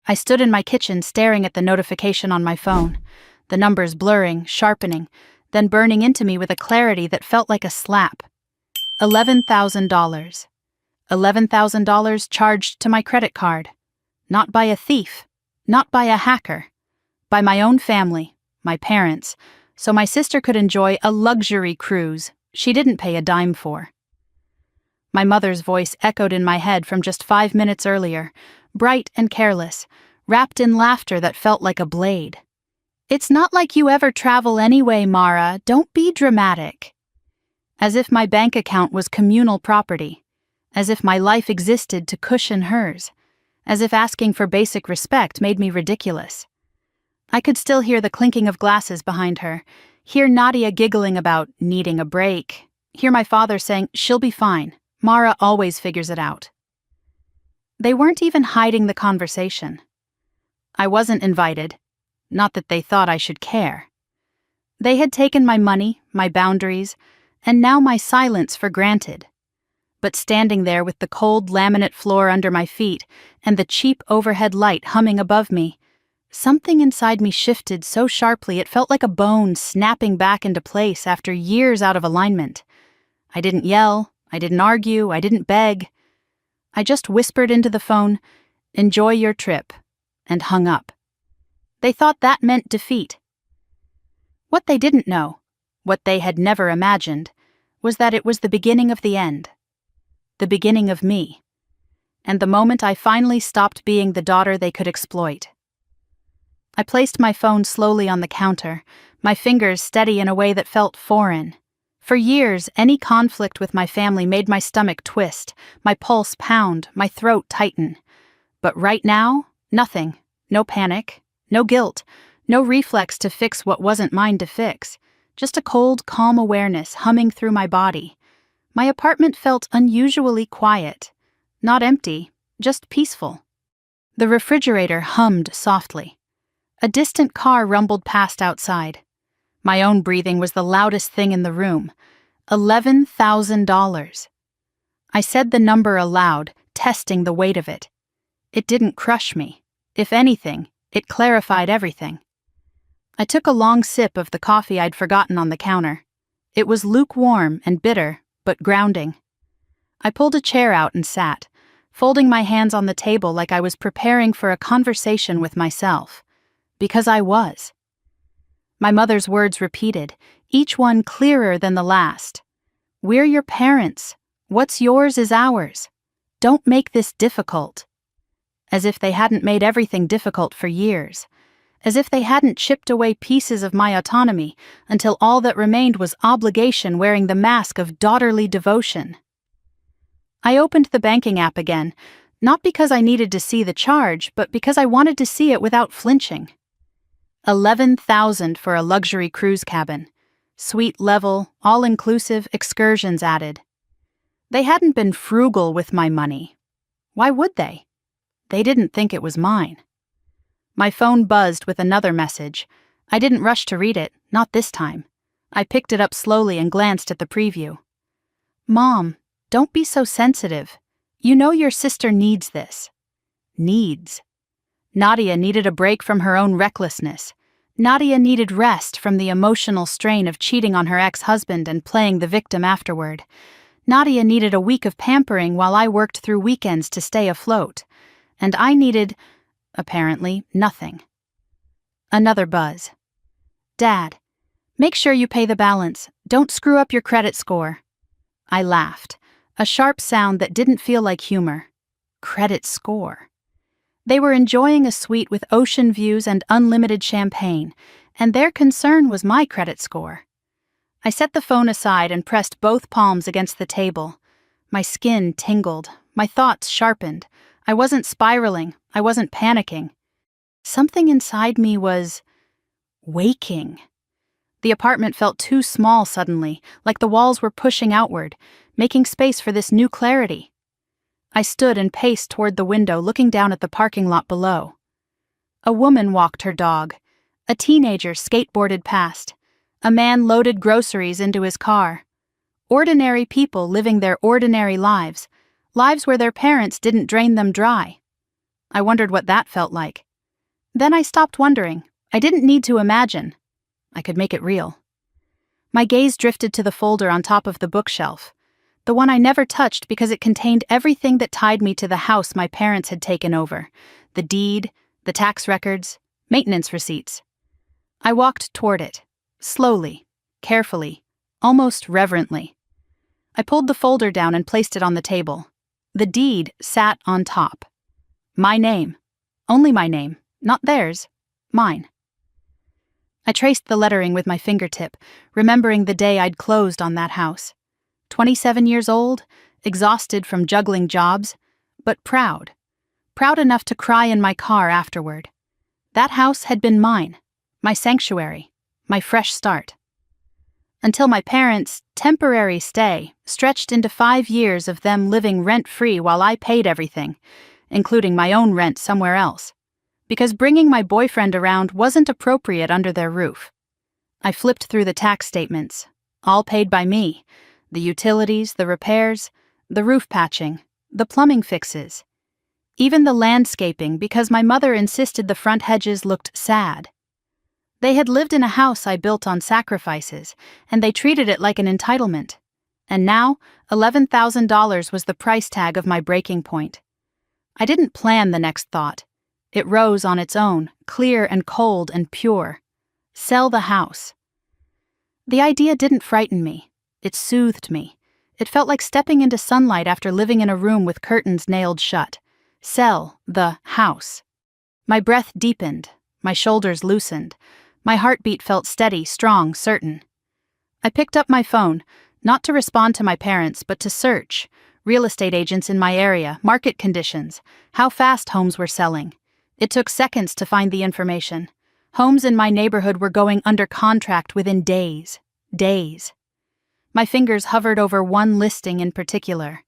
I stood in my kitchen staring at the notification on my phone, the numbers blurring, sharpening, then burning into me with a clarity that felt like a slap. $11,000. $11,000 charged to my credit card. Not by a thief, not by a hacker, by my own family, my parents, so my sister could enjoy a luxury cruise she didn't pay a dime for. My mother's voice echoed in my head from just 5 minutes earlier, bright and careless, wrapped in laughter that felt like a blade. "It's not like you ever travel anyway, Mara, don't be dramatic." As if my bank account was communal property, as if my life existed to cushion hers, as if asking for basic respect made me ridiculous. I could still hear the clinking of glasses behind her, hear Nadia giggling about needing a break, hear my father saying, "She'll be fine, Mara always figures it out." They weren't even hiding the conversation. I wasn't invited, not that they thought I should care. They had taken my money, my boundaries, and now my silence for granted. But standing there with the cold laminate floor under my feet and the cheap overhead light humming above me, something inside me shifted so sharply it felt like a bone snapping back into place after years out of alignment. I didn't yell, I didn't argue, I didn't beg. I just whispered into the phone, "Enjoy your trip," and hung up. They thought that meant defeat. What they didn't know, what they had never imagined, was that it was the beginning of the end. The beginning of me. And the moment I finally stopped being the daughter they could exploit. I placed my phone slowly on the counter, my fingers steady in a way that felt foreign. For years, any conflict with my family made my stomach twist, my pulse pound, my throat tighten. But right now, nothing. No panic, no guilt, no reflex to fix what wasn't mine to fix. Just a cold, calm awareness humming through my body. My apartment felt unusually quiet. Not empty, just peaceful. The refrigerator hummed softly. A distant car rumbled past outside. My own breathing was the loudest thing in the room. $11,000. I said the number aloud, testing the weight of it. It didn't crush me. If anything, it clarified everything. I took a long sip of the coffee I'd forgotten on the counter. It was lukewarm and bitter, but grounding. I pulled a chair out and sat, folding my hands on the table like I was preparing for a conversation with myself. Because I was. My mother's words repeated, each one clearer than the last. "We're your parents. What's yours is ours. Don't make this difficult." As if they hadn't made everything difficult for years. As if they hadn't chipped away pieces of my autonomy until all that remained was obligation wearing the mask of daughterly devotion. I opened the banking app again, not because I needed to see the charge, but because I wanted to see it without flinching. $11,000 for a luxury cruise cabin. Suite level, all-inclusive, excursions added. They hadn't been frugal with my money. Why would they? They didn't think it was mine. My phone buzzed with another message. I didn't rush to read it, not this time. I picked it up slowly and glanced at the preview. "Mom, don't be so sensitive. You know your sister needs this." Needs. Nadia needed a break from her own recklessness. Nadia needed rest from the emotional strain of cheating on her ex-husband and playing the victim afterward. Nadia needed a week of pampering while I worked through weekends to stay afloat. And I needed, apparently, nothing. Another buzz. "Dad, make sure you pay the balance. Don't screw up your credit score." I laughed, a sharp sound that didn't feel like humor. Credit score. They were enjoying a suite with ocean views and unlimited champagne, and their concern was my credit score. I set the phone aside and pressed both palms against the table. My skin tingled, my thoughts sharpened. I wasn't spiraling, I wasn't panicking. Something inside me was waking. The apartment felt too small suddenly, like the walls were pushing outward, making space for this new clarity. I stood and paced toward the window, looking down at the parking lot below. A woman walked her dog. A teenager skateboarded past. A man loaded groceries into his car. Ordinary people living their ordinary lives, lives where their parents didn't drain them dry. I wondered what that felt like. Then I stopped wondering. I didn't need to imagine. I could make it real. My gaze drifted to the folder on top of the bookshelf, the one I never touched because it contained everything that tied me to the house my parents had taken over: the deed, the tax records, maintenance receipts. I walked toward it, slowly, carefully, almost reverently. I pulled the folder down and placed it on the table. The deed sat on top. My name. Only my name. Not theirs. Mine. I traced the lettering with my fingertip, remembering the day I'd closed on that house. 27 years old, exhausted from juggling jobs, but proud. Proud enough to cry in my car afterward. That house had been mine, my sanctuary, my fresh start. Until my parents' temporary stay stretched into 5 years of them living rent-free while I paid everything, including my own rent somewhere else, because bringing my boyfriend around wasn't appropriate under their roof. I flipped through the tax statements, all paid by me: the utilities, the repairs, the roof patching, the plumbing fixes, even the landscaping because my mother insisted the front hedges looked sad. They had lived in a house I built on sacrifices, and they treated it like an entitlement. And now, $11,000 was the price tag of my breaking point. I didn't plan the next thought. It rose on its own, clear and cold and pure. Sell the house. The idea didn't frighten me. It soothed me. It felt like stepping into sunlight after living in a room with curtains nailed shut. Sell the house. My breath deepened. My shoulders loosened. My heartbeat felt steady, strong, certain. I picked up my phone, not to respond to my parents, but to search real estate agents in my area, market conditions, how fast homes were selling. It took seconds to find the information. Homes in my neighborhood were going under contract within days. Days. My fingers hovered over one listing in particular.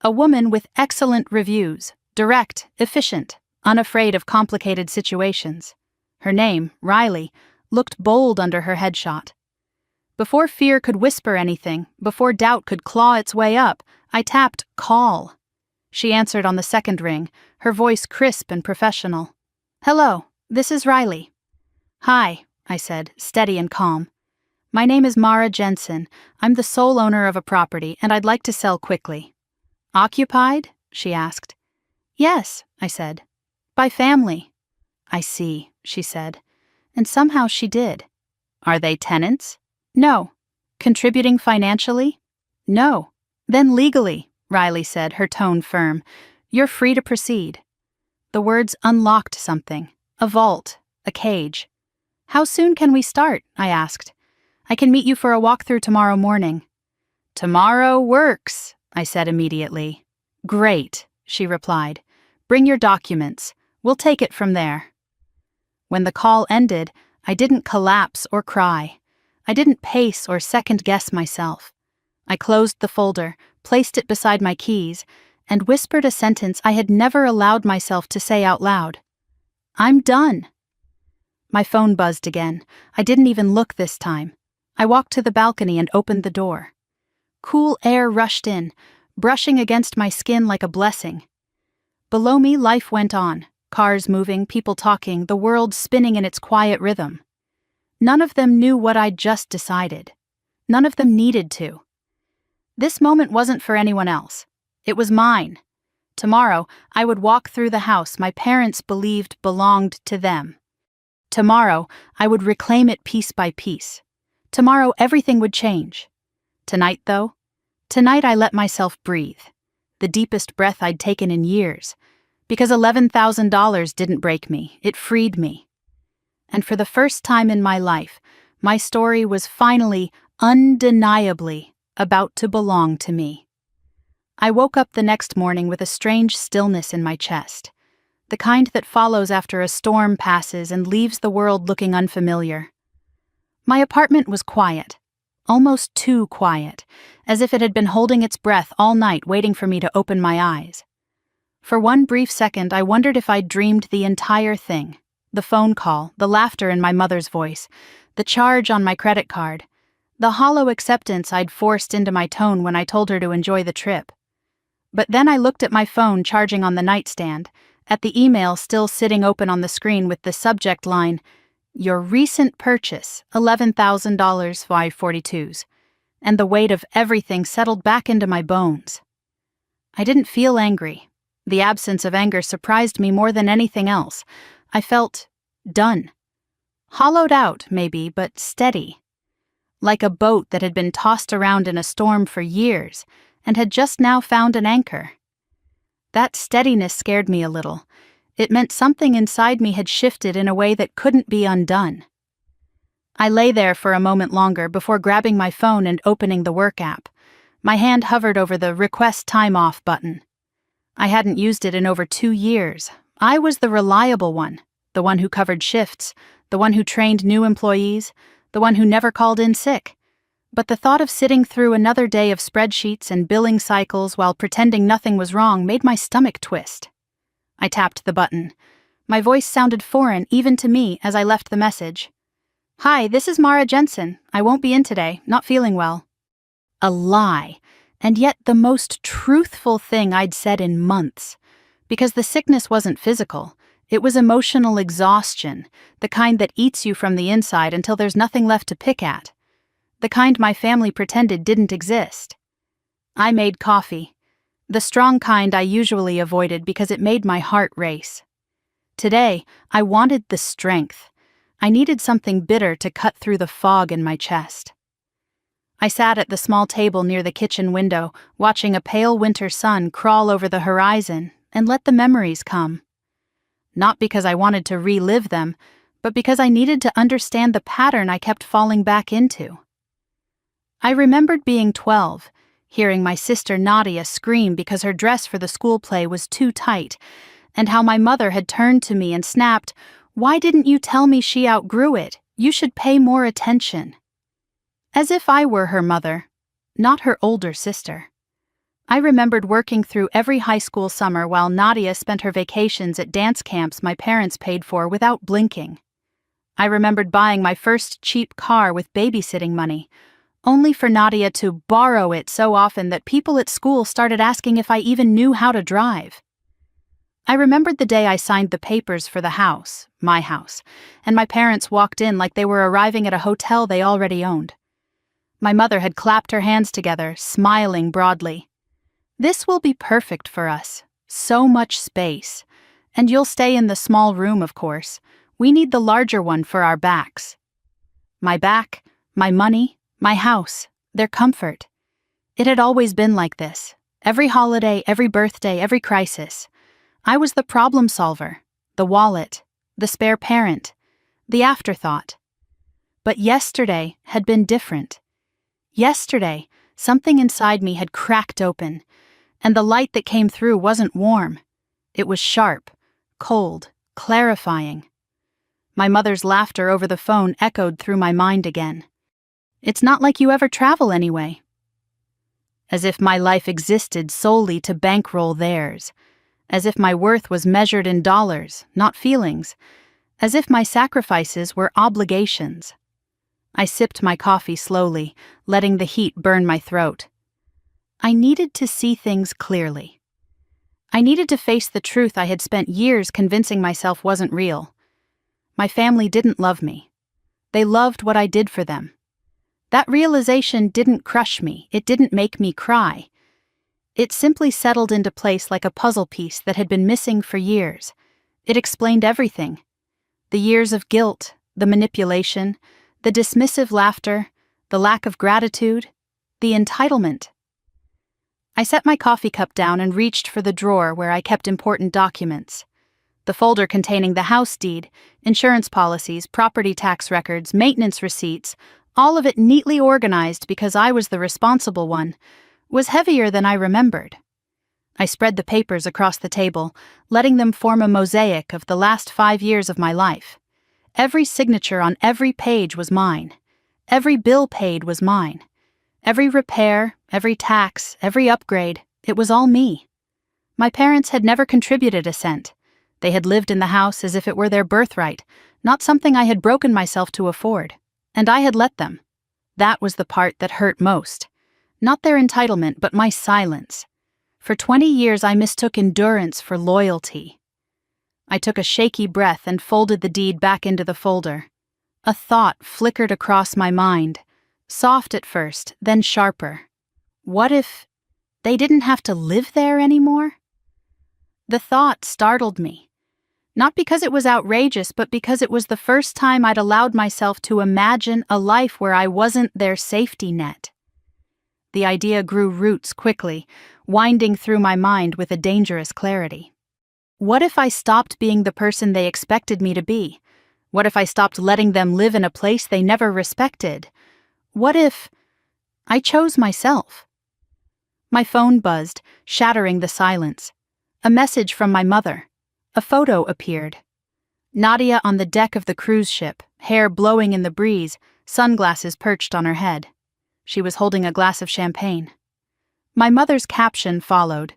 A woman with excellent reviews, direct, efficient, unafraid of complicated situations. Her name, Riley, looked bold under her headshot. Before fear could whisper anything, before doubt could claw its way up, I tapped call. She answered on the second ring, her voice crisp and professional. "Hello, this is Riley." "Hi," I said, steady and calm. "My name is Mara Jensen. I'm the sole owner of a property, and I'd like to sell quickly." "Occupied?" she asked. "Yes," I said. "By family." "I see," she said. And somehow she did. "Are they tenants?" "No." "Contributing financially?" "No." "Then legally," Riley said, her tone firm. "You're free to proceed." The words unlocked something. A vault. A cage. "How soon can we start?" I asked. "I can meet you for a walkthrough tomorrow morning." "Tomorrow works," I said immediately. "Great," she replied. "Bring your documents. We'll take it from there." When the call ended, I didn't collapse or cry. I didn't pace or second-guess myself. I closed the folder, placed it beside my keys, and whispered a sentence I had never allowed myself to say out loud. "I'm done." My phone buzzed again. I didn't even look this time. I walked to the balcony and opened the door. Cool air rushed in, brushing against my skin like a blessing. Below me, life went on. Cars moving, people talking, the world spinning in its quiet rhythm. None of them knew what I'd just decided. None of them needed to. This moment wasn't for anyone else. It was mine. Tomorrow, I would walk through the house my parents believed belonged to them. Tomorrow, I would reclaim it piece by piece. Tomorrow, everything would change. Tonight, though, tonight I let myself breathe. The deepest breath I'd taken in years. Because $11,000 didn't break me, it freed me. And for the first time in my life, my story was finally, undeniably, about to belong to me. I woke up the next morning with a strange stillness in my chest, the kind that follows after a storm passes and leaves the world looking unfamiliar. My apartment was quiet, almost too quiet, as if it had been holding its breath all night waiting for me to open my eyes. For one brief second, I wondered if I'd dreamed the entire thing. The phone call, the laughter in my mother's voice, the charge on my credit card, the hollow acceptance I'd forced into my tone when I told her to enjoy the trip. But then I looked at my phone charging on the nightstand, at the email still sitting open on the screen with the subject line, "Your recent purchase, $11,000 542s," and the weight of everything settled back into my bones. I didn't feel angry. The absence of anger surprised me more than anything else. I felt done. Hollowed out, maybe, but steady. Like a boat that had been tossed around in a storm for years and had just now found an anchor. That steadiness scared me a little. It meant something inside me had shifted in a way that couldn't be undone. I lay there for a moment longer before grabbing my phone and opening the work app. My hand hovered over the Request Time Off button. I hadn't used it in over 2 years. I was the reliable one, the one who covered shifts, the one who trained new employees, the one who never called in sick. But the thought of sitting through another day of spreadsheets and billing cycles while pretending nothing was wrong made my stomach twist. I tapped the button. My voice sounded foreign even to me as I left the message. "Hi, this is Mara Jensen. I won't be in today, not feeling well." A lie, and yet the most truthful thing I'd said in months. Because the sickness wasn't physical. It was emotional exhaustion, the kind that eats you from the inside until there's nothing left to pick at. The kind my family pretended didn't exist. I made coffee. The strong kind I usually avoided because it made my heart race. Today, I wanted the strength. I needed something bitter to cut through the fog in my chest. I sat at the small table near the kitchen window, watching a pale winter sun crawl over the horizon, and let the memories come. Not because I wanted to relive them, but because I needed to understand the pattern I kept falling back into. I remembered being 12, hearing my sister Nadia scream because her dress for the school play was too tight, and how my mother had turned to me and snapped, "Why didn't you tell me she outgrew it? You should pay more attention." As if I were her mother, not her older sister. I remembered working through every high school summer while Nadia spent her vacations at dance camps my parents paid for without blinking. I remembered buying my first cheap car with babysitting money, only for Nadia to borrow it so often that people at school started asking if I even knew how to drive. I remembered the day I signed the papers for the house, my house, and my parents walked in like they were arriving at a hotel they already owned. My mother had clapped her hands together, smiling broadly. "This will be perfect for us. So much space. And you'll stay in the small room, of course. We need the larger one for our backs." My back, my money, my house, their comfort. It had always been like this. Every holiday, every birthday, every crisis. I was the problem solver, the wallet, the spare parent, the afterthought. But yesterday had been different. Yesterday, something inside me had cracked open, and the light that came through wasn't warm. It was sharp, cold, clarifying. My mother's laughter over the phone echoed through my mind again. "It's not like you ever travel anyway." As if my life existed solely to bankroll theirs. As if my worth was measured in dollars, not feelings. As if my sacrifices were obligations. I sipped my coffee slowly, letting the heat burn my throat. I needed to see things clearly. I needed to face the truth I had spent years convincing myself wasn't real. My family didn't love me. They loved what I did for them. That realization didn't crush me. It didn't make me cry. It simply settled into place like a puzzle piece that had been missing for years. It explained everything. The years of guilt, the manipulation, the dismissive laughter, the lack of gratitude, the entitlement. I set my coffee cup down and reached for the drawer where I kept important documents. The folder containing the house deed, insurance policies, property tax records, maintenance receipts, all of it neatly organized because I was the responsible one, was heavier than I remembered. I spread the papers across the table, letting them form a mosaic of the last 5 years of my life. Every signature on every page was mine. Every bill paid was mine. Every repair, every tax, every upgrade, it was all me. My parents had never contributed a cent. They had lived in the house as if it were their birthright, not something I had broken myself to afford. And I had let them. That was the part that hurt most. Not their entitlement, but my silence. For 20 years I mistook endurance for loyalty. I took a shaky breath and folded the deed back into the folder. A thought flickered across my mind, soft at first, then sharper. What if they didn't have to live there anymore? The thought startled me, not because it was outrageous, but because it was the first time I'd allowed myself to imagine a life where I wasn't their safety net. The idea grew roots quickly, winding through my mind with a dangerous clarity. What if I stopped being the person they expected me to be? What if I stopped letting them live in a place they never respected? What if I chose myself? My phone buzzed, shattering the silence. A message from my mother. A photo appeared. Nadia on the deck of the cruise ship, hair blowing in the breeze, sunglasses perched on her head. She was holding a glass of champagne. My mother's caption followed.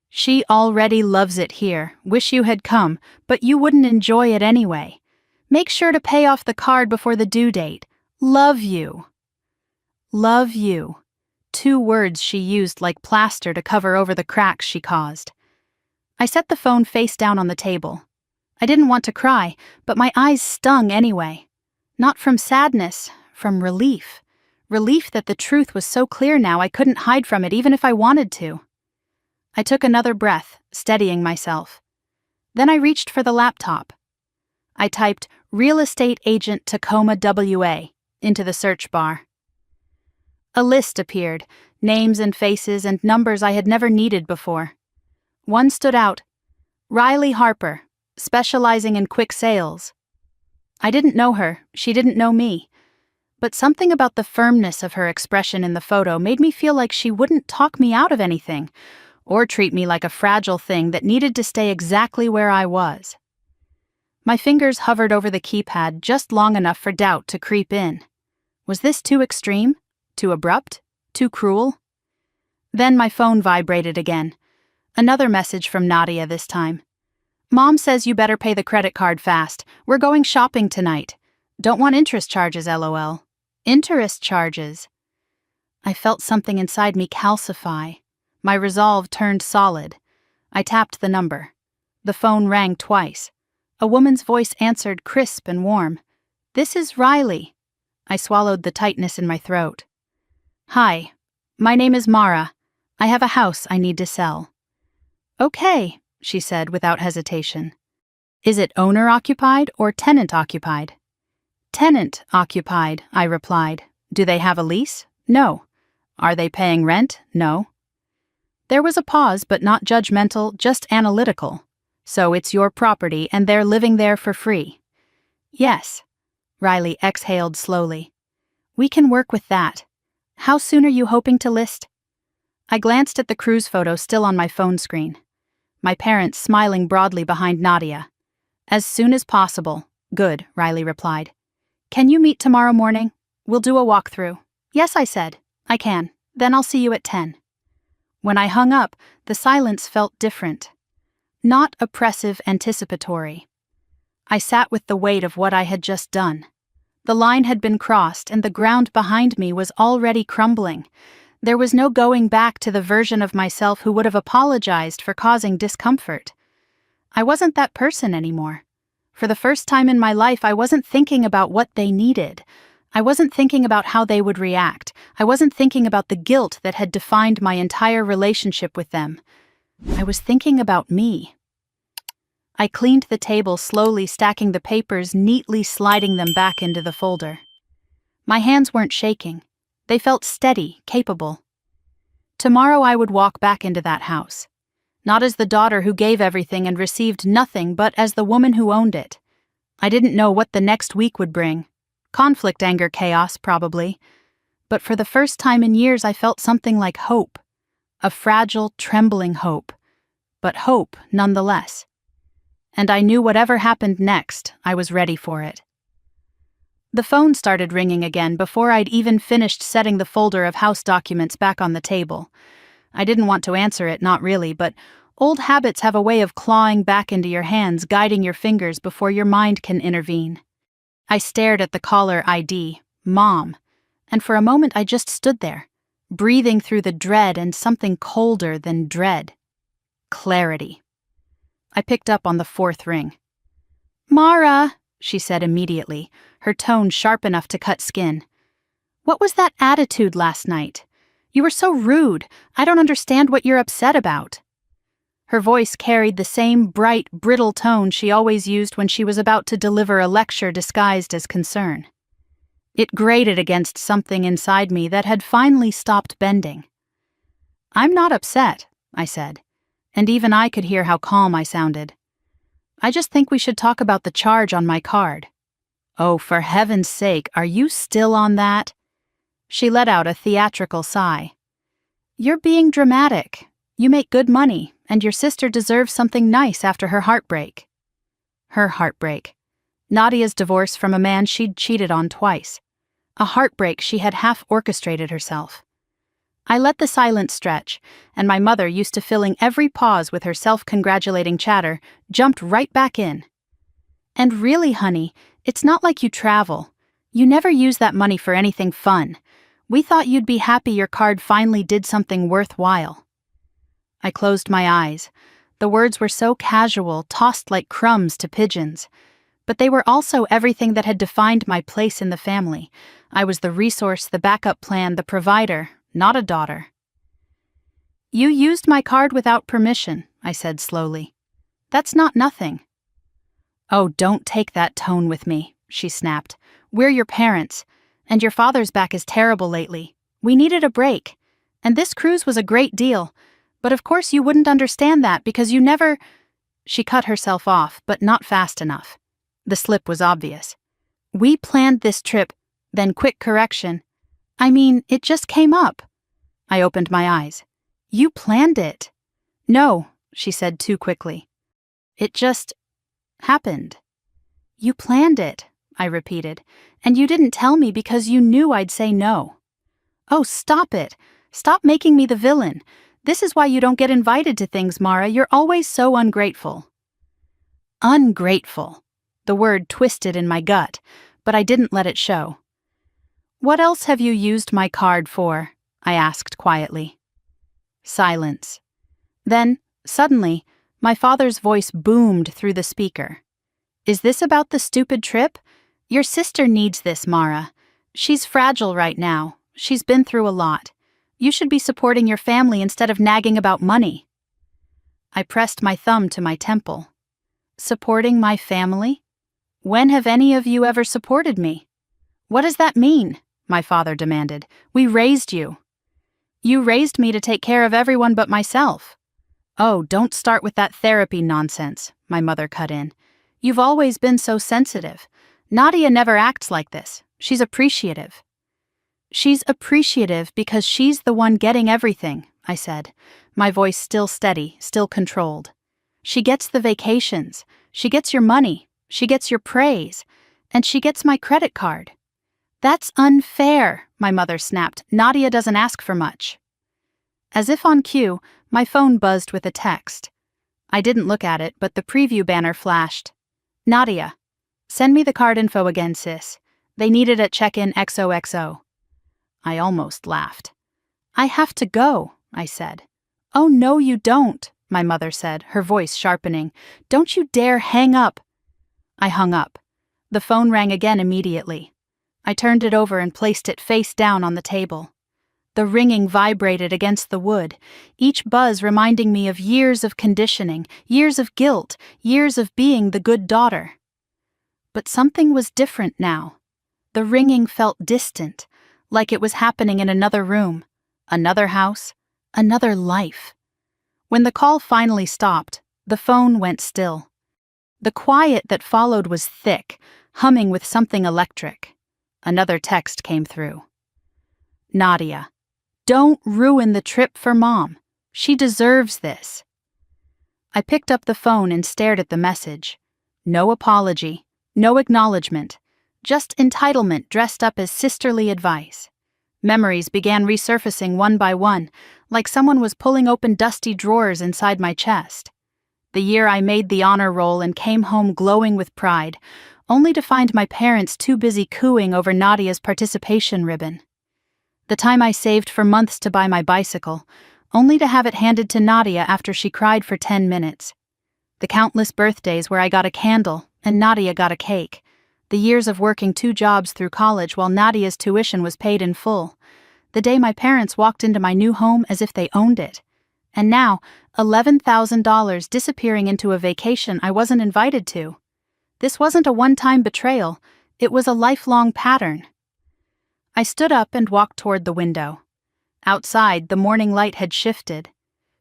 She already loves it here. Wish you had come, but you wouldn't enjoy it anyway. Make sure to pay off the card before the due date. Love you. Love you. 2 words she used like plaster to cover over the cracks she caused. I set the phone face down on the table. I didn't want to cry, but my eyes stung anyway. Not from sadness, from relief. Relief that the truth was so clear now I couldn't hide from it even if I wanted to. I took another breath, steadying myself. Then I reached for the laptop. I typed Real Estate Agent Tacoma WA into the search bar. A list appeared, names and faces and numbers I had never needed before. One stood out. Riley Harper, specializing in quick sales. I didn't know her, she didn't know me. But something about the firmness of her expression in the photo made me feel like she wouldn't talk me out of anything, or treat me like a fragile thing that needed to stay exactly where I was. My fingers hovered over the keypad just long enough for doubt to creep in. Was this too extreme? Too abrupt? Too cruel? Then my phone vibrated again. Another message from Nadia this time. Mom says you better pay the credit card fast. We're going shopping tonight. Don't want interest charges, LOL. Interest charges. I felt something inside me calcify. My resolve turned solid. I tapped the number. The phone rang twice. A woman's voice answered crisp and warm. This is Riley. I swallowed the tightness in my throat. Hi, my name is Mara. I have a house I need to sell. Okay, she said without hesitation. Is it owner-occupied or tenant-occupied? Tenant-occupied, I replied. Do they have a lease? No. Are they paying rent? No. There was a pause, but not judgmental, just analytical. So it's your property and they're living there for free. Yes. Riley exhaled slowly. We can work with that. How soon are you hoping to list? I glanced at the cruise photo still on my phone screen. My parents smiling broadly behind Nadia. As soon as possible. Good, Riley replied. Can you meet tomorrow morning? We'll do a walkthrough. Yes, I said. I can. Then I'll see you at 10. When I hung up, the silence felt different. Not oppressive, anticipatory. I sat with the weight of what I had just done. The line had been crossed and the ground behind me was already crumbling. There was no going back to the version of myself who would have apologized for causing discomfort. I wasn't that person anymore. For the first time in my life, I wasn't thinking about what they needed. I wasn't thinking about how they would react. I wasn't thinking about the guilt that had defined my entire relationship with them. I was thinking about me. I cleaned the table, slowly stacking the papers, neatly sliding them back into the folder. My hands weren't shaking. They felt steady, capable. Tomorrow I would walk back into that house. Not as the daughter who gave everything and received nothing, but as the woman who owned it. I didn't know what the next week would bring. Conflict, anger, chaos, probably. But for the first time in years I felt something like hope. A fragile, trembling hope. But hope, nonetheless. And I knew whatever happened next, I was ready for it. The phone started ringing again before I'd even finished setting the folder of house documents back on the table. I didn't want to answer it, not really, but old habits have a way of clawing back into your hands, guiding your fingers before your mind can intervene. I stared at the caller ID, Mom, and for a moment I just stood there, breathing through the dread and something colder than dread. Clarity. I picked up on the fourth ring. "Mara," she said immediately, her tone sharp enough to cut skin. "What was that attitude last night? You were so rude. I don't understand what you're upset about." Her voice carried the same bright, brittle tone she always used when she was about to deliver a lecture disguised as concern. It grated against something inside me that had finally stopped bending. "I'm not upset," I said, and even I could hear how calm I sounded. "I just think we should talk about the charge on my card." "Oh, for heaven's sake, are you still on that?" She let out a theatrical sigh. "You're being dramatic. You make good money, and your sister deserves something nice after her heartbreak." Her heartbreak. Nadia's divorce from a man she'd cheated on twice. A heartbreak she had half orchestrated herself. I let the silence stretch, and my mother, used to filling every pause with her self-congratulating chatter, jumped right back in. "And really, honey, it's not like you travel. You never use that money for anything fun. We thought you'd be happy your card finally did something worthwhile." I closed my eyes. The words were so casual, tossed like crumbs to pigeons. But they were also everything that had defined my place in the family. I was the resource, the backup plan, the provider, not a daughter. "You used my card without permission," I said slowly. "That's not nothing." "Oh, don't take that tone with me," she snapped. "We're your parents, and your father's back is terrible lately. We needed a break, and this cruise was a great deal, but of course you wouldn't understand that because you never—" She cut herself off, but not fast enough. The slip was obvious. "We planned this trip," then quick correction. "I mean, it just came up." I opened my eyes. "You planned it." "No," she said too quickly. "It just happened." "You planned it," I repeated, "and you didn't tell me because you knew I'd say no." "Oh, stop it. Stop making me the villain. This is why you don't get invited to things, Mara. You're always so ungrateful." Ungrateful. The word twisted in my gut, but I didn't let it show. "What else have you used my card for?" I asked quietly. Silence. Then, suddenly, my father's voice boomed through the speaker. "Is this about the stupid trip? Your sister needs this, Mara. She's fragile right now. She's been through a lot. You should be supporting your family instead of nagging about money." I pressed my thumb to my temple. Supporting my family? When have any of you ever supported me? "What does that mean?" my father demanded. "We raised you." "You raised me to take care of everyone but myself." "Oh, don't start with that therapy nonsense," my mother cut in. "You've always been so sensitive. Nadia never acts like this. She's appreciative." "She's appreciative because she's the one getting everything," I said, my voice still steady, still controlled. "She gets the vacations. She gets your money. She gets your praise. And she gets my credit card." "That's unfair," my mother snapped. "Nadia doesn't ask for much." As if on cue, my phone buzzed with a text. I didn't look at it, but the preview banner flashed. "Nadia, send me the card info again, sis. They need it at check-in XOXO." I almost laughed. "I have to go," I said. "Oh, no, you don't," my mother said, her voice sharpening. "Don't you dare hang up." I hung up. The phone rang again immediately. I turned it over and placed it face down on the table. The ringing vibrated against the wood, each buzz reminding me of years of conditioning, years of guilt, years of being the good daughter. But something was different now. The ringing felt distant, like it was happening in another room, another house, another life. When the call finally stopped, the phone went still. The quiet that followed was thick, humming with something electric. Another text came through. "Nadia, don't ruin the trip for Mom. She deserves this." I picked up the phone and stared at the message. No apology, no acknowledgement, just entitlement dressed up as sisterly advice. Memories began resurfacing one by one, like someone was pulling open dusty drawers inside my chest. The year I made the honor roll and came home glowing with pride, only to find my parents too busy cooing over Nadia's participation ribbon. The time I saved for months to buy my bicycle, only to have it handed to Nadia after she cried for 10 minutes. The countless birthdays where I got a candle and Nadia got a cake. The years of working 2 jobs through college while Nadia's tuition was paid in full. The day my parents walked into my new home as if they owned it. And now, $11,000 disappearing into a vacation I wasn't invited to. This wasn't a one-time betrayal, it was a lifelong pattern. I stood up and walked toward the window. Outside, the morning light had shifted.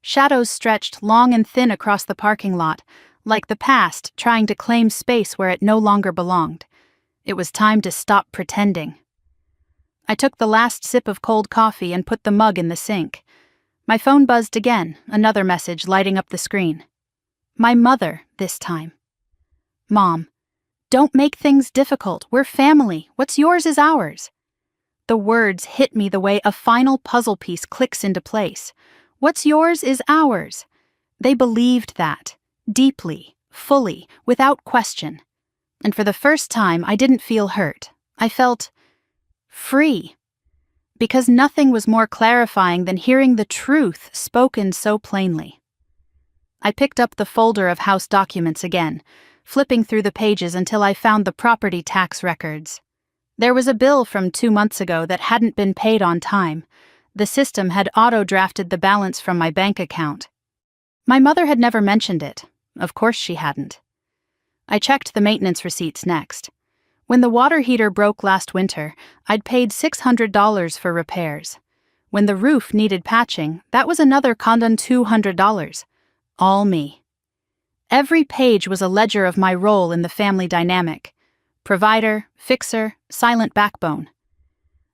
Shadows stretched long and thin across the parking lot, like the past trying to claim space where it no longer belonged. It was time to stop pretending. I took the last sip of cold coffee and put the mug in the sink. My phone buzzed again, another message lighting up the screen. My mother, this time. Mom, don't make things difficult. We're family. What's yours is ours. The words hit me the way a final puzzle piece clicks into place. What's yours is ours. They believed that, deeply, fully, without question. And for the first time, I didn't feel hurt. I felt free. Because nothing was more clarifying than hearing the truth spoken so plainly. I picked up the folder of house documents again, flipping through the pages until I found the property tax records. There was a bill from 2 months ago that hadn't been paid on time. The system had auto-drafted the balance from my bank account. My mother had never mentioned it. Of course she hadn't. I checked the maintenance receipts next. When the water heater broke last winter, I'd paid $600 for repairs. When the roof needed patching, that was another condon $200. All me. Every page was a ledger of my role in the family dynamic. Provider, fixer, silent backbone.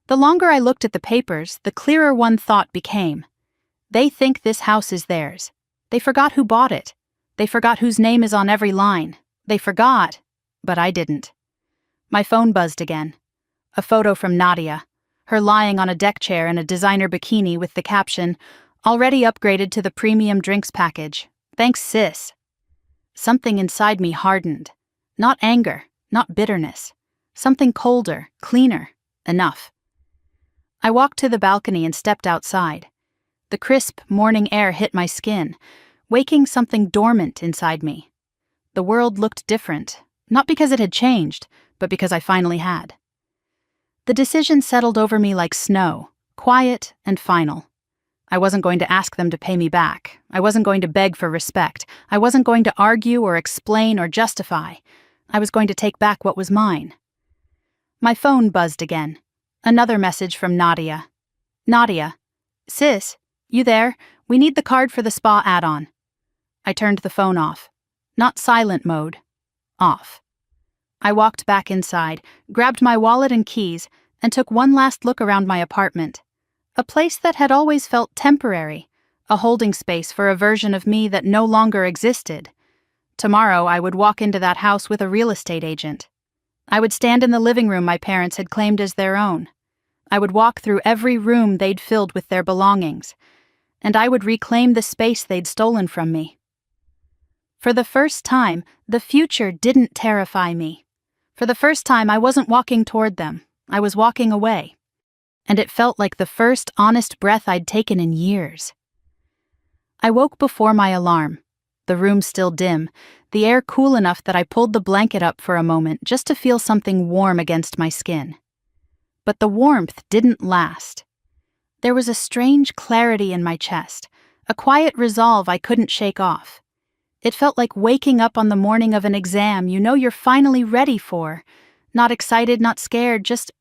The longer I looked at the papers, the clearer one thought became. They think this house is theirs. They forgot who bought it. They forgot whose name is on every line. They forgot, but I didn't. My phone buzzed again. A photo from Nadia, her lying on a deck chair in a designer bikini with the caption, "Already upgraded to the premium drinks package. Thanks, sis." Something inside me hardened. Not anger, not bitterness. Something colder, cleaner. Enough. I walked to the balcony and stepped outside. The crisp morning air hit my skin, waking something dormant inside me. The world looked different, not because it had changed, but because I finally had. The decision settled over me like snow, quiet and final. I wasn't going to ask them to pay me back. I wasn't going to beg for respect. I wasn't going to argue or explain or justify. I was going to take back what was mine. My phone buzzed again. Another message from Nadia. Nadia, sis, you there? We need the card for the spa add-on. I turned the phone off. Not silent mode. Off. I walked back inside, grabbed my wallet and keys, and took one last look around my apartment. A place that had always felt temporary, a holding space for a version of me that no longer existed. Tomorrow I would walk into that house with a real estate agent. I would stand in the living room my parents had claimed as their own. I would walk through every room they'd filled with their belongings, and I would reclaim the space they'd stolen from me. For the first time, the future didn't terrify me. For the first time, I wasn't walking toward them. I was walking away. And it felt like the first honest breath I'd taken in years. I woke before my alarm, the room still dim, the air cool enough that I pulled the blanket up for a moment just to feel something warm against my skin. But the warmth didn't last. There was a strange clarity in my chest, a quiet resolve I couldn't shake off. It felt like waking up on the morning of an exam you know you're finally ready for. Not excited, not scared, just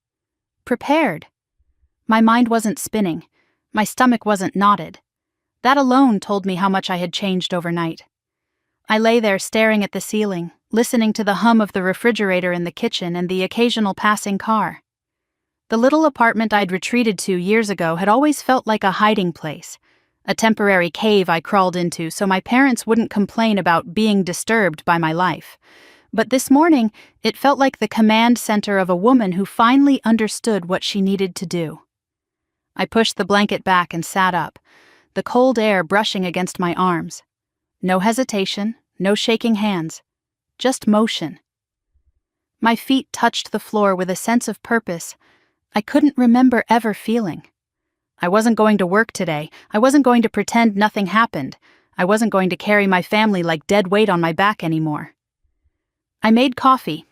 prepared. My mind wasn't spinning. My stomach wasn't knotted. That alone told me how much I had changed overnight. I lay there staring at the ceiling, listening to the hum of the refrigerator in the kitchen and the occasional passing car. The little apartment I'd retreated to years ago had always felt like a hiding place, a temporary cave I crawled into so my parents wouldn't complain about being disturbed by my life. But this morning, it felt like the command center of a woman who finally understood what she needed to do. I pushed the blanket back and sat up, the cold air brushing against my arms. No hesitation, no shaking hands, just motion. My feet touched the floor with a sense of purpose I couldn't remember ever feeling. I wasn't going to work today. I wasn't going to pretend nothing happened. I wasn't going to carry my family like dead weight on my back anymore. I made coffee,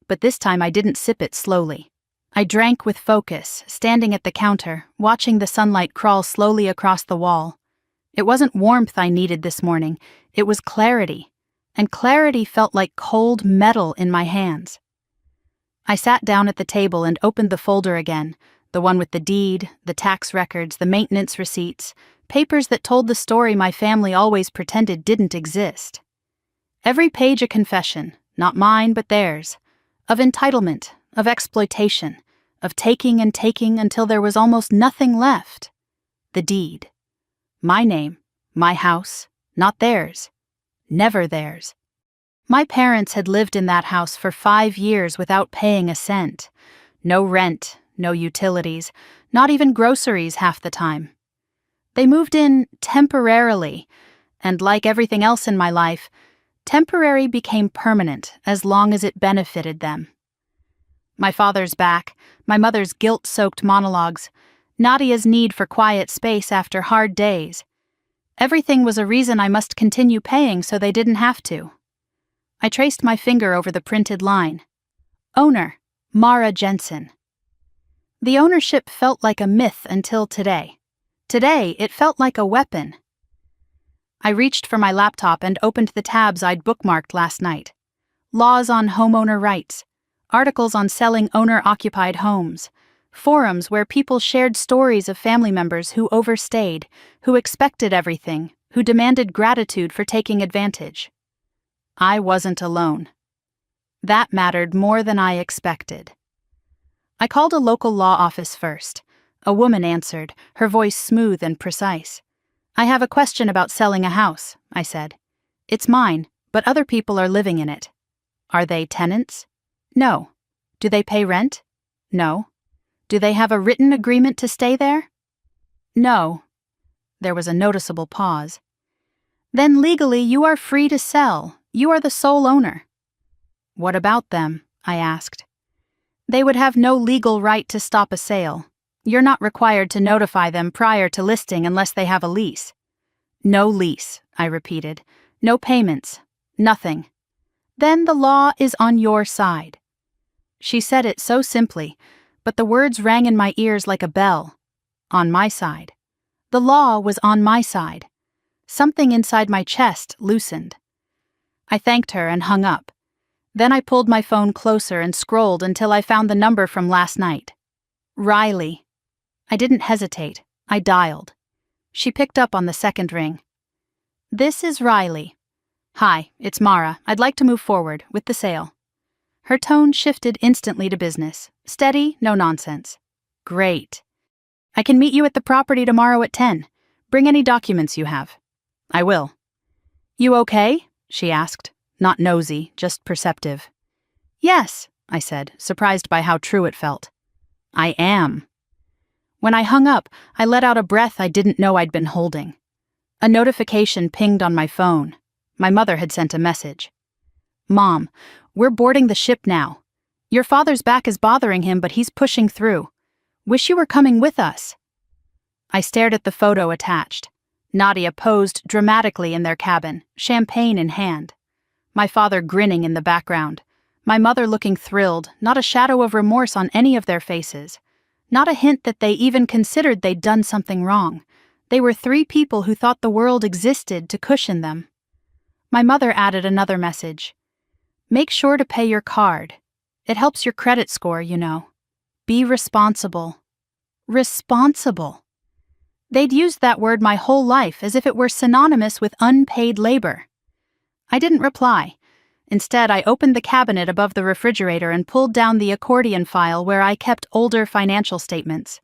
but this time I didn't sip it slowly. I drank with focus, standing at the counter, watching the sunlight crawl slowly across the wall. It wasn't warmth I needed this morning, it was clarity, and clarity felt like cold metal in my hands. I sat down at the table and opened the folder again, the one with the deed, the tax records, the maintenance receipts, papers that told the story my family always pretended didn't exist. Every page a confession, not mine but theirs, of entitlement, of exploitation, of taking and taking until there was almost nothing left. The deed. My name, my house, not theirs. Never theirs. My parents had lived in that house for 5 years without paying a cent. No rent, no utilities, not even groceries half the time. They moved in temporarily, and like everything else in my life, temporary became permanent as long as it benefited them. My father's back, my mother's guilt-soaked monologues, Nadia's need for quiet space after hard days. Everything was a reason I must continue paying so they didn't have to. I traced my finger over the printed line. Owner, Mara Jensen. The ownership felt like a myth until today. Today, it felt like a weapon. I reached for my laptop and opened the tabs I'd bookmarked last night. Laws on homeowner rights, articles on selling owner-occupied homes, forums where people shared stories of family members who overstayed, who expected everything, who demanded gratitude for taking advantage. I wasn't alone. That mattered more than I expected. I called a local law office first. A woman answered, her voice smooth and precise. I have a question about selling a house, I said. It's mine, but other people are living in it. Are they tenants? No. Do they pay rent? No. Do they have a written agreement to stay there? No. There was a noticeable pause. Then legally you are free to sell. You are the sole owner. What about them? I asked. They would have no legal right to stop a sale. You're not required to notify them prior to listing unless they have a lease. No lease, I repeated. No payments. Nothing. Then the law is on your side. She said it so simply, but the words rang in my ears like a bell. On my side. The law was on my side. Something inside my chest loosened. I thanked her and hung up. Then I pulled my phone closer and scrolled until I found the number from last night. Riley. I didn't hesitate. I dialed. She picked up on the second ring. This is Riley. Hi, it's Mara. I'd like to move forward with the sale. Her tone shifted instantly to business. Steady, no nonsense. Great. I can meet you at the property tomorrow at 10. Bring any documents you have. I will. You okay? She asked. Not nosy, just perceptive. Yes, I said, surprised by how true it felt. I am. When I hung up, I let out a breath I didn't know I'd been holding. A notification pinged on my phone. My mother had sent a message. Mom, we're boarding the ship now. Your father's back is bothering him, but he's pushing through. Wish you were coming with us. I stared at the photo attached. Nadia posed dramatically in their cabin, champagne in hand. My father grinning in the background. My mother looking thrilled, not a shadow of remorse on any of their faces. Not a hint that they even considered they'd done something wrong. They were 3 people who thought the world existed to cushion them. My mother added another message. Make sure to pay your card. It helps your credit score, you know. Be responsible. Responsible. They'd used that word my whole life as if it were synonymous with unpaid labor. I didn't reply. Instead, I opened the cabinet above the refrigerator and pulled down the accordion file where I kept older financial statements.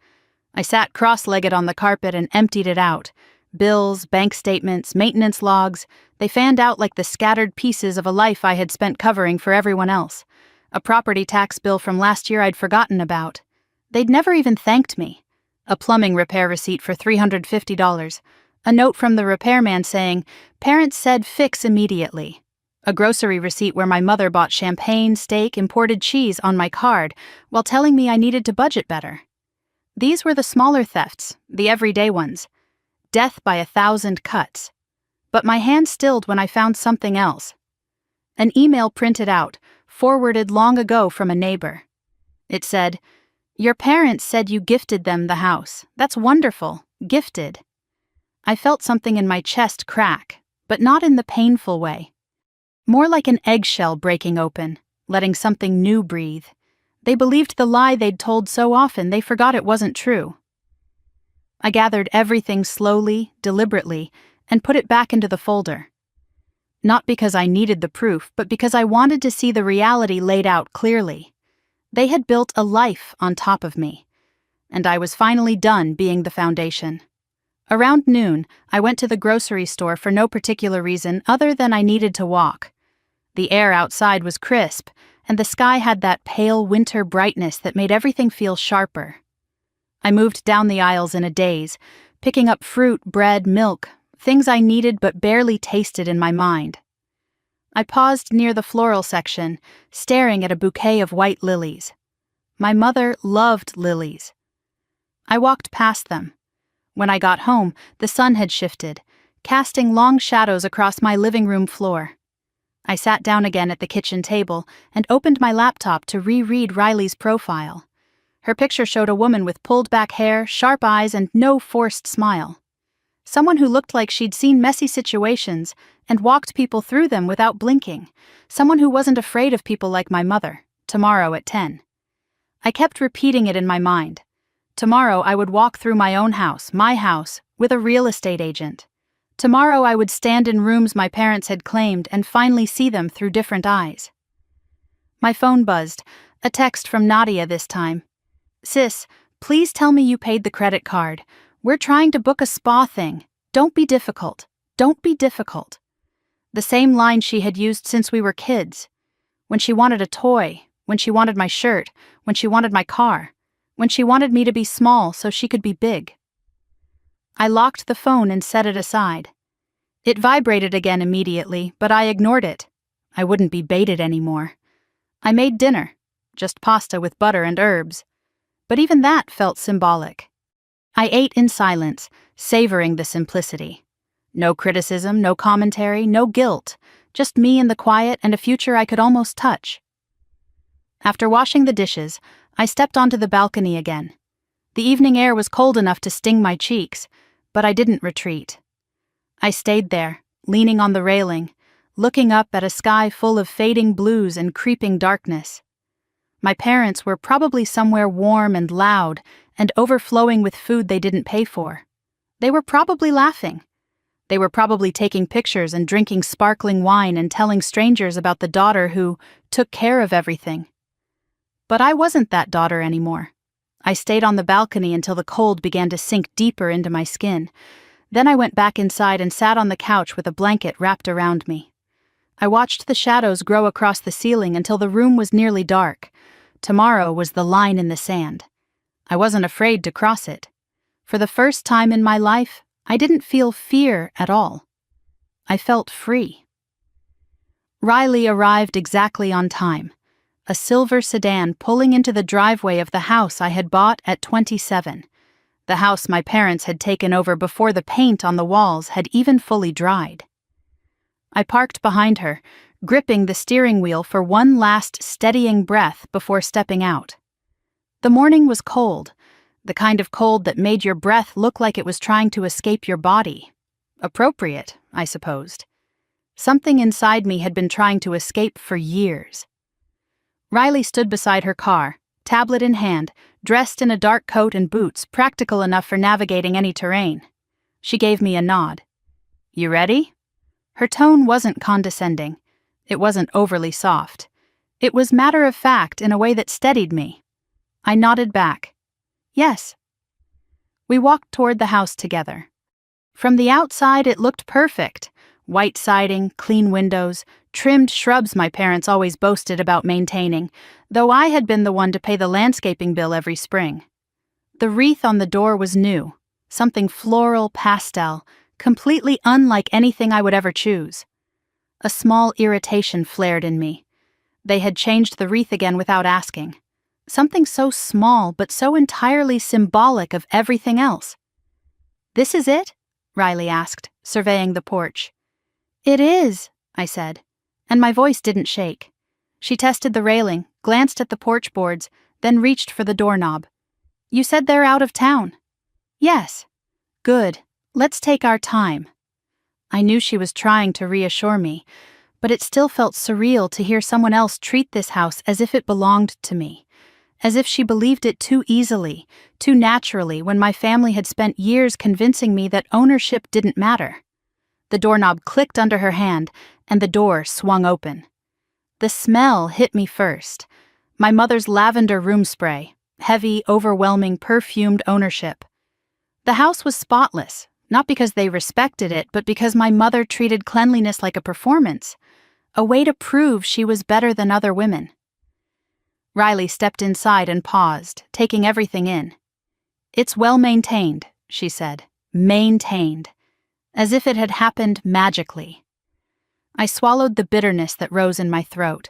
I sat cross-legged on the carpet and emptied it out. Bills, bank statements, maintenance logs, they fanned out like the scattered pieces of a life I had spent covering for everyone else. A property tax bill from last year I'd forgotten about. They'd never even thanked me. A plumbing repair receipt for $350. A note from the repairman saying, parents said fix immediately. A grocery receipt where my mother bought champagne, steak, imported cheese on my card while telling me I needed to budget better. These were the smaller thefts, the everyday ones. Death by 1,000 cuts. But my hand stilled when I found something else. An email printed out, forwarded long ago from a neighbor. It said, "Your parents said you gifted them the house. That's wonderful. Gifted." I felt something in my chest crack, but not in the painful way. More like an eggshell breaking open, letting something new breathe. They believed the lie they'd told so often they forgot it wasn't true. I gathered everything slowly, deliberately, and put it back into the folder. Not because I needed the proof, but because I wanted to see the reality laid out clearly. They had built a life on top of me, and I was finally done being the foundation. Around noon, I went to the grocery store for no particular reason other than I needed to walk. The air outside was crisp, and the sky had that pale winter brightness that made everything feel sharper. I moved down the aisles in a daze, picking up fruit, bread, milk, things I needed but barely tasted in my mind. I paused near the floral section, staring at a bouquet of white lilies. My mother loved lilies. I walked past them. When I got home, the sun had shifted, casting long shadows across my living room floor. I sat down again at the kitchen table and opened my laptop to reread Riley's profile. Her picture showed a woman with pulled-back hair, sharp eyes, and no forced smile. Someone who looked like she'd seen messy situations and walked people through them without blinking. Someone who wasn't afraid of people like my mother, tomorrow at 10. I kept repeating it in my mind. Tomorrow I would walk through my own house, my house, with a real estate agent. Tomorrow I would stand in rooms my parents had claimed and finally see them through different eyes. My phone buzzed, a text from Nadia this time. "Sis, please tell me you paid the credit card. We're trying to book a spa thing. Don't be difficult. Don't be difficult." The same line she had used since we were kids. When she wanted a toy, when she wanted my shirt, when she wanted my car, when she wanted me to be small so she could be big. I locked the phone and set it aside. It vibrated again immediately, but I ignored it. I wouldn't be baited anymore. I made dinner, just pasta with butter and herbs. But even that felt symbolic. I ate in silence, savoring the simplicity. No criticism, no commentary, no guilt, just me in the quiet and a future I could almost touch. After washing the dishes, I stepped onto the balcony again. The evening air was cold enough to sting my cheeks, but I didn't retreat. I stayed there, leaning on the railing, looking up at a sky full of fading blues and creeping darkness. My parents were probably somewhere warm and loud and overflowing with food they didn't pay for. They were probably laughing. They were probably taking pictures and drinking sparkling wine and telling strangers about the daughter who took care of everything. But I wasn't that daughter anymore. I stayed on the balcony until the cold began to sink deeper into my skin. Then I went back inside and sat on the couch with a blanket wrapped around me. I watched the shadows grow across the ceiling until the room was nearly dark. Tomorrow was the line in the sand. I wasn't afraid to cross it. For the first time in my life, I didn't feel fear at all. I felt free. Riley arrived exactly on time. A silver sedan pulling into the driveway of the house I had bought at 27. The house my parents had taken over before the paint on the walls had even fully dried. I parked behind her, gripping the steering wheel for one last steadying breath before stepping out. The morning was cold, the kind of cold that made your breath look like it was trying to escape your body. Appropriate, I supposed. Something inside me had been trying to escape for years. Riley stood beside her car, tablet in hand, dressed in a dark coat and boots practical enough for navigating any terrain. She gave me a nod. "You ready?" Her tone wasn't condescending. It wasn't overly soft. It was matter-of-fact in a way that steadied me. I nodded back. "Yes." We walked toward the house together. From the outside it looked perfect. White siding, clean windows, trimmed shrubs my parents always boasted about maintaining, though I had been the one to pay the landscaping bill every spring. The wreath on the door was new, something floral pastel, completely unlike anything I would ever choose. A small irritation flared in me. They had changed the wreath again without asking. Something so small but so entirely symbolic of everything else. "This is it?" Riley asked, surveying the porch. It is, I said, and my voice didn't shake. She tested the railing, glanced at the porch boards, then reached for the doorknob. You said they're out of town. Yes. Good. Let's take our time. I knew she was trying to reassure me, but it still felt surreal to hear someone else treat this house as if it belonged to me, as if she believed it too easily, too naturally, when my family had spent years convincing me that ownership didn't matter. The doorknob clicked under her hand, and the door swung open. The smell hit me first. My mother's lavender room spray, heavy, overwhelming, perfumed ownership. The house was spotless, not because they respected it, but because my mother treated cleanliness like a performance, a way to prove she was better than other women. Riley stepped inside and paused, taking everything in. It's well maintained, she said. Maintained. As if it had happened magically. I swallowed the bitterness that rose in my throat.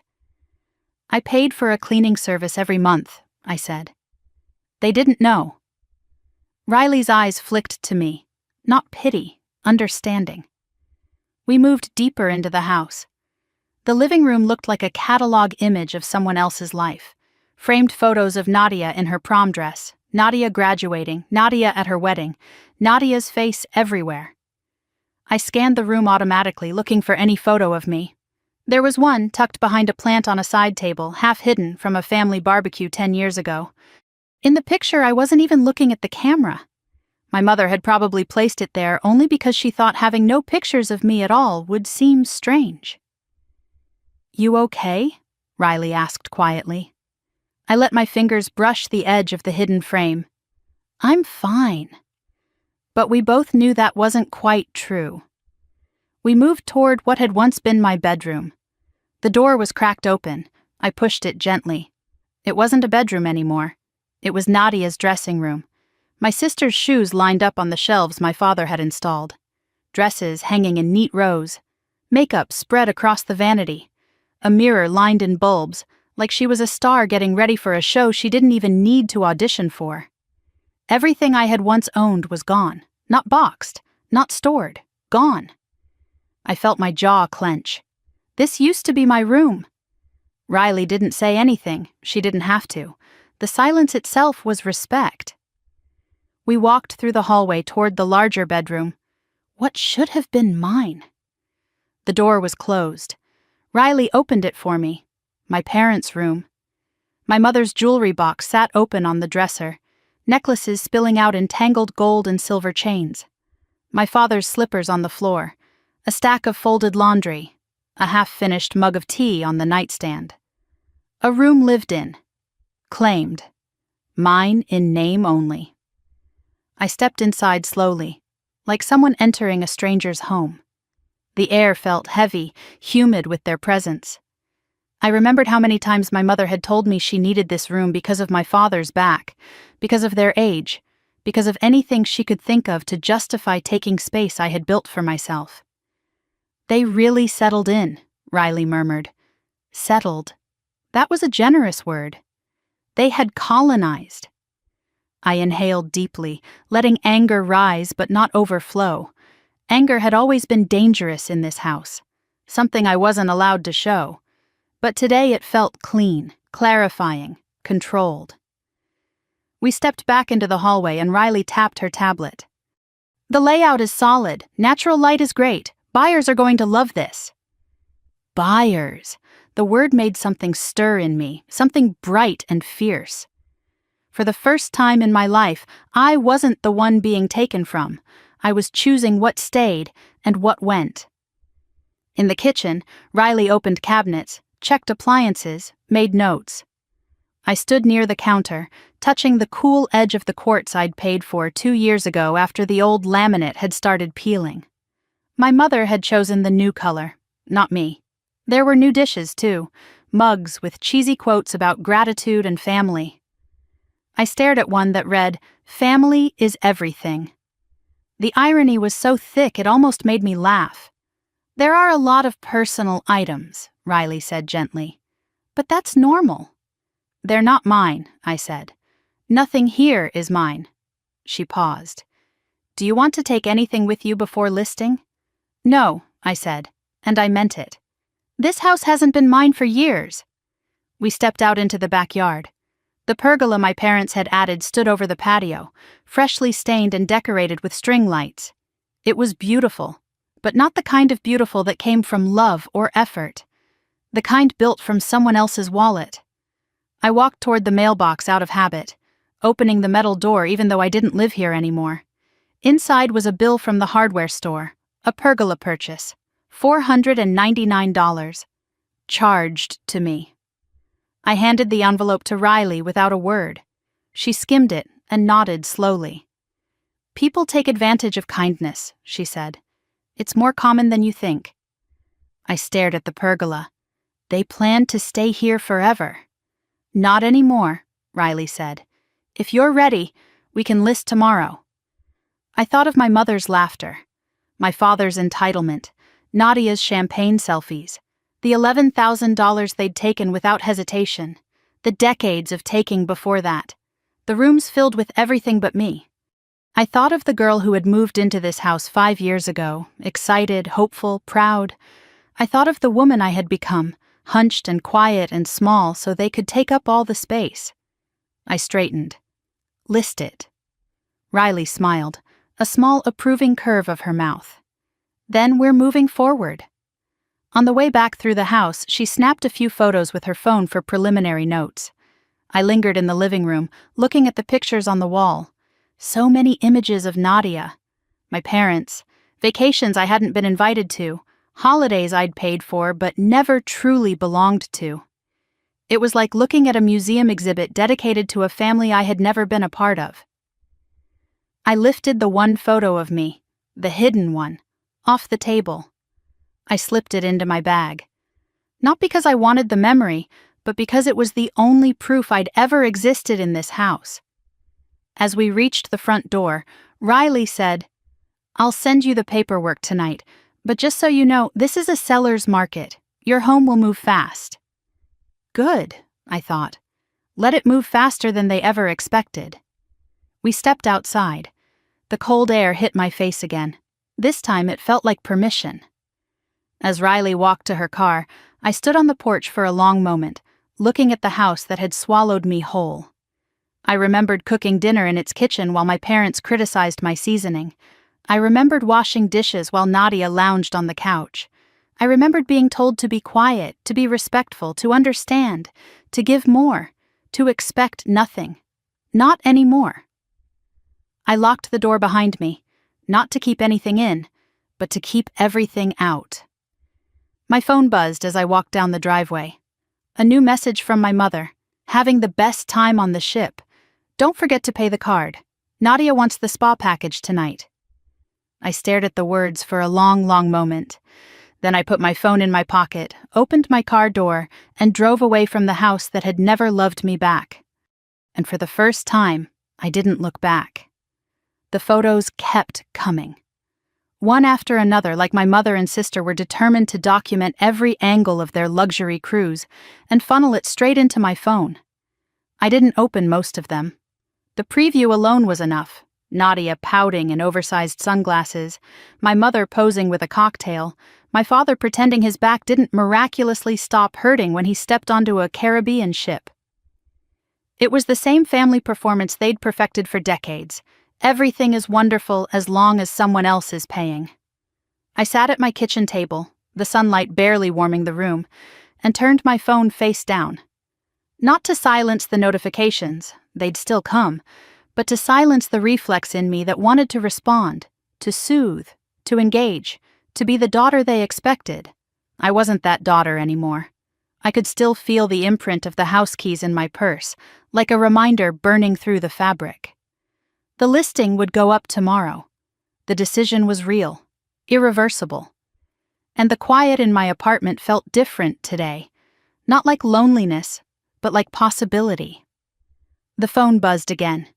I paid for a cleaning service every month, I said. They didn't know. Riley's eyes flicked to me, not pity, understanding. We moved deeper into the house. The living room looked like a catalog image of someone else's life. Framed photos of Nadia in her prom dress, Nadia graduating, Nadia at her wedding, Nadia's face everywhere. I scanned the room automatically, looking for any photo of me. There was one tucked behind a plant on a side table, half hidden from a family barbecue 10 years ago. In the picture, I wasn't even looking at the camera. My mother had probably placed it there only because she thought having no pictures of me at all would seem strange. You okay? Riley asked quietly. I let my fingers brush the edge of the hidden frame. I'm fine. But we both knew that wasn't quite true. We moved toward what had once been my bedroom. The door was cracked open. I pushed it gently. It wasn't a bedroom anymore. It was Nadia's dressing room. My sister's shoes lined up on the shelves my father had installed. Dresses hanging in neat rows. Makeup spread across the vanity. A mirror lined in bulbs, like she was a star getting ready for a show she didn't even need to audition for. Everything I had once owned was gone. Not boxed, not stored. Gone. I felt my jaw clench. This used to be my room. Riley didn't say anything. She didn't have to. The silence itself was respect. We walked through the hallway toward the larger bedroom. What should have been mine? The door was closed. Riley opened it for me. My parents' room. My mother's jewelry box sat open on the dresser, necklaces spilling out in tangled gold and silver chains. My father's slippers on the floor, a stack of folded laundry, a half-finished mug of tea on the nightstand. A room lived in. Claimed. Mine in name only. I stepped inside slowly, like someone entering a stranger's home. The air felt heavy, humid with their presence. I remembered how many times my mother had told me she needed this room because of my father's back, because of their age, because of anything she could think of to justify taking space I had built for myself. They really settled in, Riley murmured. Settled. That was a generous word. They had colonized. I inhaled deeply, letting anger rise but not overflow. Anger had always been dangerous in this house, something I wasn't allowed to show. But today it felt clean, clarifying, controlled. We stepped back into the hallway and Riley tapped her tablet. The layout is solid. Natural light is great. Buyers are going to love this. Buyers. The word made something stir in me, something bright and fierce. For the first time in my life, I wasn't the one being taken from. I was choosing what stayed and what went. In the kitchen, Riley opened cabinets, checked appliances, made notes. I stood near the counter, touching the cool edge of the quartz I'd paid for 2 years ago after the old laminate had started peeling. My mother had chosen the new color, not me. There were new dishes, too, mugs with cheesy quotes about gratitude and family. I stared at one that read, "Family is everything." The irony was so thick it almost made me laugh. There are a lot of personal items, Riley said gently. But that's normal. They're not mine, I said. Nothing here is mine. She paused. Do you want to take anything with you before listing? No, I said. And I meant it. This house hasn't been mine for years. We stepped out into the backyard. The pergola my parents had added stood over the patio, freshly stained and decorated with string lights. It was beautiful, but not the kind of beautiful that came from love or effort. The kind built from someone else's wallet. I walked toward the mailbox out of habit, opening the metal door even though I didn't live here anymore. Inside was a bill from the hardware store, a pergola purchase, $499, charged to me. I handed the envelope to Riley without a word. She skimmed it and nodded slowly. "People take advantage of kindness," she said. "It's more common than you think." I stared at the pergola. They planned to stay here forever. "Not anymore," Riley said. "If you're ready, we can list tomorrow." I thought of my mother's laughter, my father's entitlement, Nadia's champagne selfies, the $11,000 they'd taken without hesitation, the decades of taking before that, the rooms filled with everything but me. I thought of the girl who had moved into this house 5 years ago, excited, hopeful, proud. I thought of the woman I had become, hunched and quiet and small so they could take up all the space. I straightened. "List it." Riley smiled, a small approving curve of her mouth. "Then we're moving forward." On the way back through the house, she snapped a few photos with her phone for preliminary notes. I lingered in the living room, looking at the pictures on the wall. So many images of Nadia. My parents, vacations I hadn't been invited to, holidays I'd paid for but never truly belonged to. It was like looking at a museum exhibit dedicated to a family I had never been a part of. I lifted the one photo of me, the hidden one, off the table. I slipped it into my bag. Not because I wanted the memory, but because it was the only proof I'd ever existed in this house. As we reached the front door, Riley said, "I'll send you the paperwork tonight, but just so you know, this is a seller's market. Your home will move fast." Good, I thought. Let it move faster than they ever expected. We stepped outside. The cold air hit my face again. This time it felt like permission. As Riley walked to her car, I stood on the porch for a long moment, looking at the house that had swallowed me whole. I remembered cooking dinner in its kitchen while my parents criticized my seasoning. I remembered washing dishes while Nadia lounged on the couch. I remembered being told to be quiet, to be respectful, to understand, to give more, to expect nothing. Not anymore. I locked the door behind me, not to keep anything in, but to keep everything out. My phone buzzed as I walked down the driveway. A new message from my mother. "Having the best time on the ship. Don't forget to pay the card. Nadia wants the spa package tonight." I stared at the words for a long, long moment. Then I put my phone in my pocket, opened my car door, and drove away from the house that had never loved me back. And for the first time, I didn't look back. The photos kept coming. One after another, like my mother and sister were determined to document every angle of their luxury cruise and funnel it straight into my phone. I didn't open most of them. The preview alone was enough. Nadia pouting in oversized sunglasses, my mother posing with a cocktail, my father pretending his back didn't miraculously stop hurting when he stepped onto a Caribbean ship. It was the same family performance they'd perfected for decades. Everything is wonderful as long as someone else is paying. I sat at my kitchen table, the sunlight barely warming the room, and turned my phone face down. Not to silence the notifications, they'd still come, but to silence the reflex in me that wanted to respond, to soothe, to engage, to be the daughter they expected. I wasn't that daughter anymore. I could still feel the imprint of the house keys in my purse, like a reminder burning through the fabric. The listing would go up tomorrow. The decision was real, irreversible. And the quiet in my apartment felt different today, not like loneliness, but like possibility. The phone buzzed again.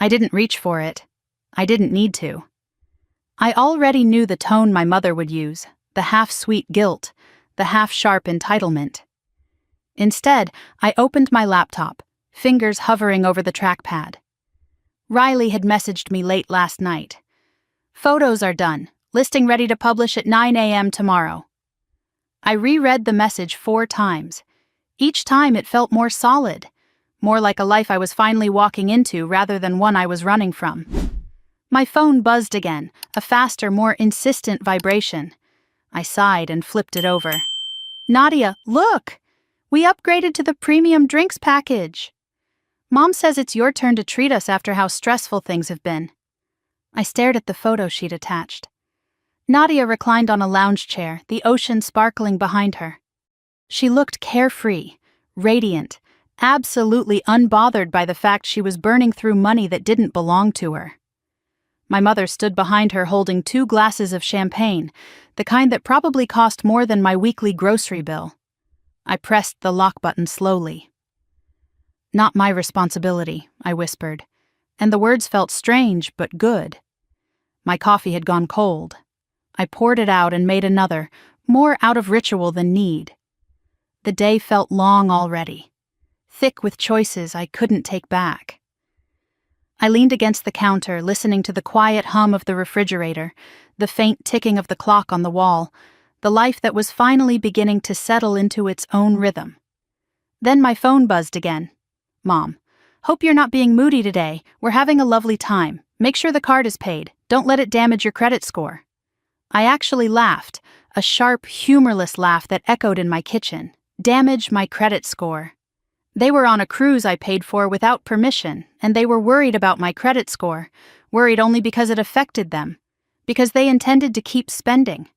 I didn't reach for it. I didn't need to. I already knew the tone my mother would use, the half-sweet guilt, the half-sharp entitlement. Instead, I opened my laptop, fingers hovering over the trackpad. Riley had messaged me late last night. "Photos are done. Listing ready to publish at 9 a.m. tomorrow." I reread the message 4 times. Each time it felt more solid, more like a life I was finally walking into rather than one I was running from. My phone buzzed again, a faster, more insistent vibration. I sighed and flipped it over. Nadia, look! We upgraded to the premium drinks package. Mom says it's your turn to treat us after how stressful things have been. I stared at the photo she'd attached. Nadia reclined on a lounge chair, the ocean sparkling behind her. She looked carefree, radiant, absolutely unbothered by the fact she was burning through money that didn't belong to her. My mother stood behind her holding 2 glasses of champagne, the kind that probably cost more than my weekly grocery bill. I pressed the lock button slowly. Not my responsibility, I whispered, and the words felt strange but good. My coffee had gone cold. I poured it out and made another, more out of ritual than need. The day felt long already, thick with choices I couldn't take back. I leaned against the counter, listening to the quiet hum of the refrigerator, the faint ticking of the clock on the wall, the life that was finally beginning to settle into its own rhythm. Then my phone buzzed again. Mom, hope you're not being moody today. We're having a lovely time. Make sure the card is paid. Don't let it damage your credit score. I actually laughed, a sharp, humorless laugh that echoed in my kitchen. Damage my credit score. They were on a cruise I paid for without permission, and they were worried about my credit score, worried only because it affected them, because they intended to keep spending.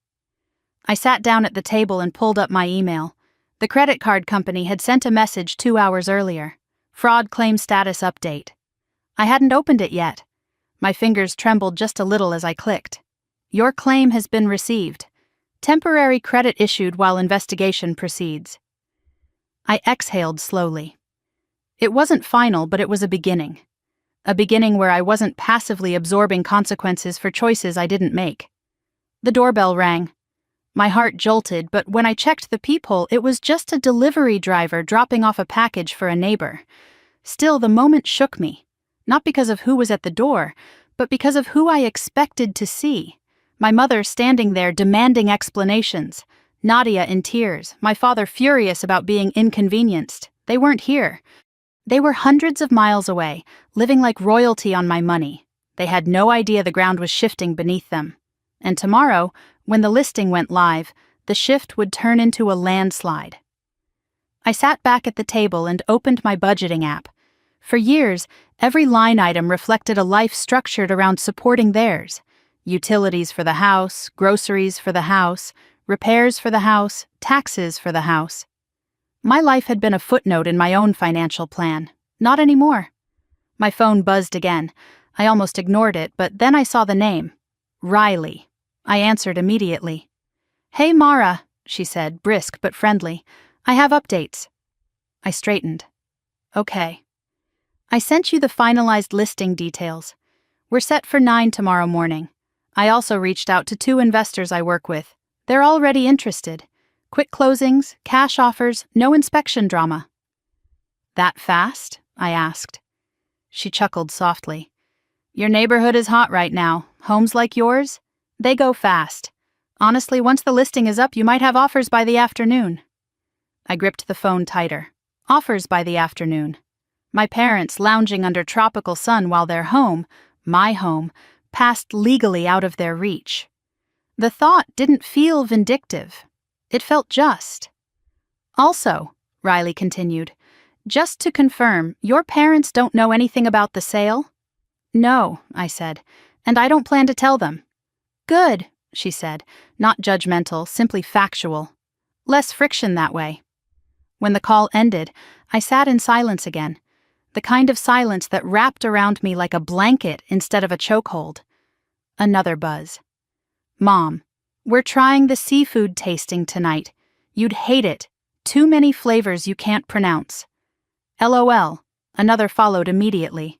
I sat down at the table and pulled up my email. The credit card company had sent a message 2 hours earlier. Fraud claim status update. I hadn't opened it yet. My fingers trembled just a little as I clicked. Your claim has been received. Temporary credit issued while investigation proceeds. I exhaled slowly. It wasn't final, but it was a beginning. A beginning where I wasn't passively absorbing consequences for choices I didn't make. The doorbell rang. My heart jolted, but when I checked the peephole, it was just a delivery driver dropping off a package for a neighbor. Still, the moment shook me, not because of who was at the door, but because of who I expected to see. My mother standing there demanding explanations. Nadia in tears, my father furious about being inconvenienced. They weren't here. They were hundreds of miles away, living like royalty on my money. They had no idea the ground was shifting beneath them. And tomorrow, when the listing went live, the shift would turn into a landslide. I sat back at the table and opened my budgeting app. For years, every line item reflected a life structured around supporting theirs. Utilities for the house, groceries for the house, repairs for the house, taxes for the house. My life had been a footnote in my own financial plan. Not anymore. My phone buzzed again. I almost ignored it, but then I saw the name. Riley. I answered immediately. Hey Mara, she said, brisk but friendly. I have updates. I straightened. Okay. I sent you the finalized listing details. We're set for 9 tomorrow morning. I also reached out to 2 investors I work with. They're already interested. Quick closings, cash offers, no inspection drama. That fast? I asked. She chuckled softly. Your neighborhood is hot right now. Homes like yours? They go fast. Honestly, once the listing is up, you might have offers by the afternoon. I gripped the phone tighter. Offers by the afternoon. My parents lounging under tropical sun while their home, my home, passed legally out of their reach. The thought didn't feel vindictive. It felt just. Also, Riley continued, just to confirm, your parents don't know anything about the sale? No, I said, and I don't plan to tell them. Good, she said, not judgmental, simply factual. Less friction that way. When the call ended, I sat in silence again, the kind of silence that wrapped around me like a blanket instead of a chokehold. Another buzz. Mom, we're trying the seafood tasting tonight. You'd hate it. Too many flavors you can't pronounce. LOL. Another followed immediately.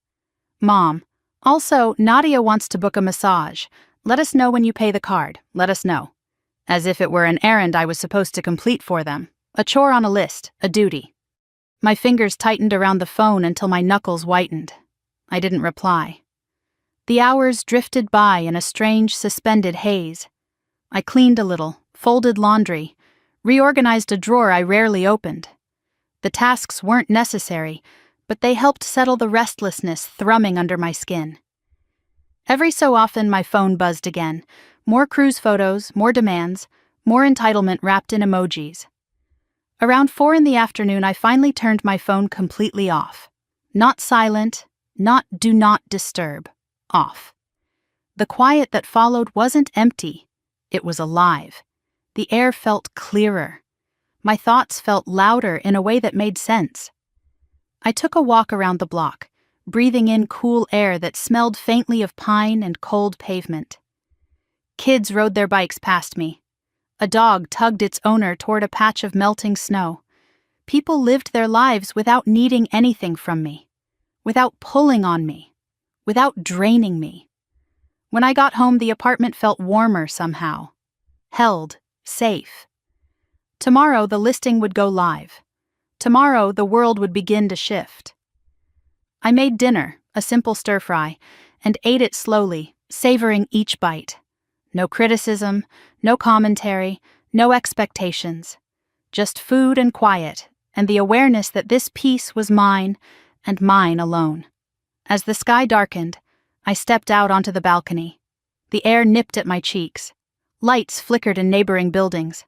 Mom, also, Nadia wants to book a massage. Let us know when you pay the card. Let us know. As if it were an errand I was supposed to complete for them. A chore on a list, a duty. My fingers tightened around the phone until my knuckles whitened. I didn't reply. The hours drifted by in a strange, suspended haze. I cleaned a little, folded laundry, reorganized a drawer I rarely opened. The tasks weren't necessary, but they helped settle the restlessness thrumming under my skin. Every so often my phone buzzed again. More cruise photos, more demands, more entitlement wrapped in emojis. Around 4 in the afternoon, I finally turned my phone completely off. Not silent, not do not disturb, off. The quiet that followed wasn't empty, it was alive. The air felt clearer. My thoughts felt louder in a way that made sense. I took a walk around the block, breathing in cool air that smelled faintly of pine and cold pavement. Kids rode their bikes past me. A dog tugged its owner toward a patch of melting snow. People lived their lives without needing anything from me, without pulling on me, without draining me. When I got home, the apartment felt warmer somehow. Held, safe. Tomorrow, the listing would go live. Tomorrow, the world would begin to shift. I made dinner, a simple stir-fry, and ate it slowly, savoring each bite. No criticism, no commentary, no expectations. Just food and quiet, and the awareness that this piece was mine, and mine alone. As the sky darkened, I stepped out onto the balcony. The air nipped at my cheeks. Lights flickered in neighboring buildings.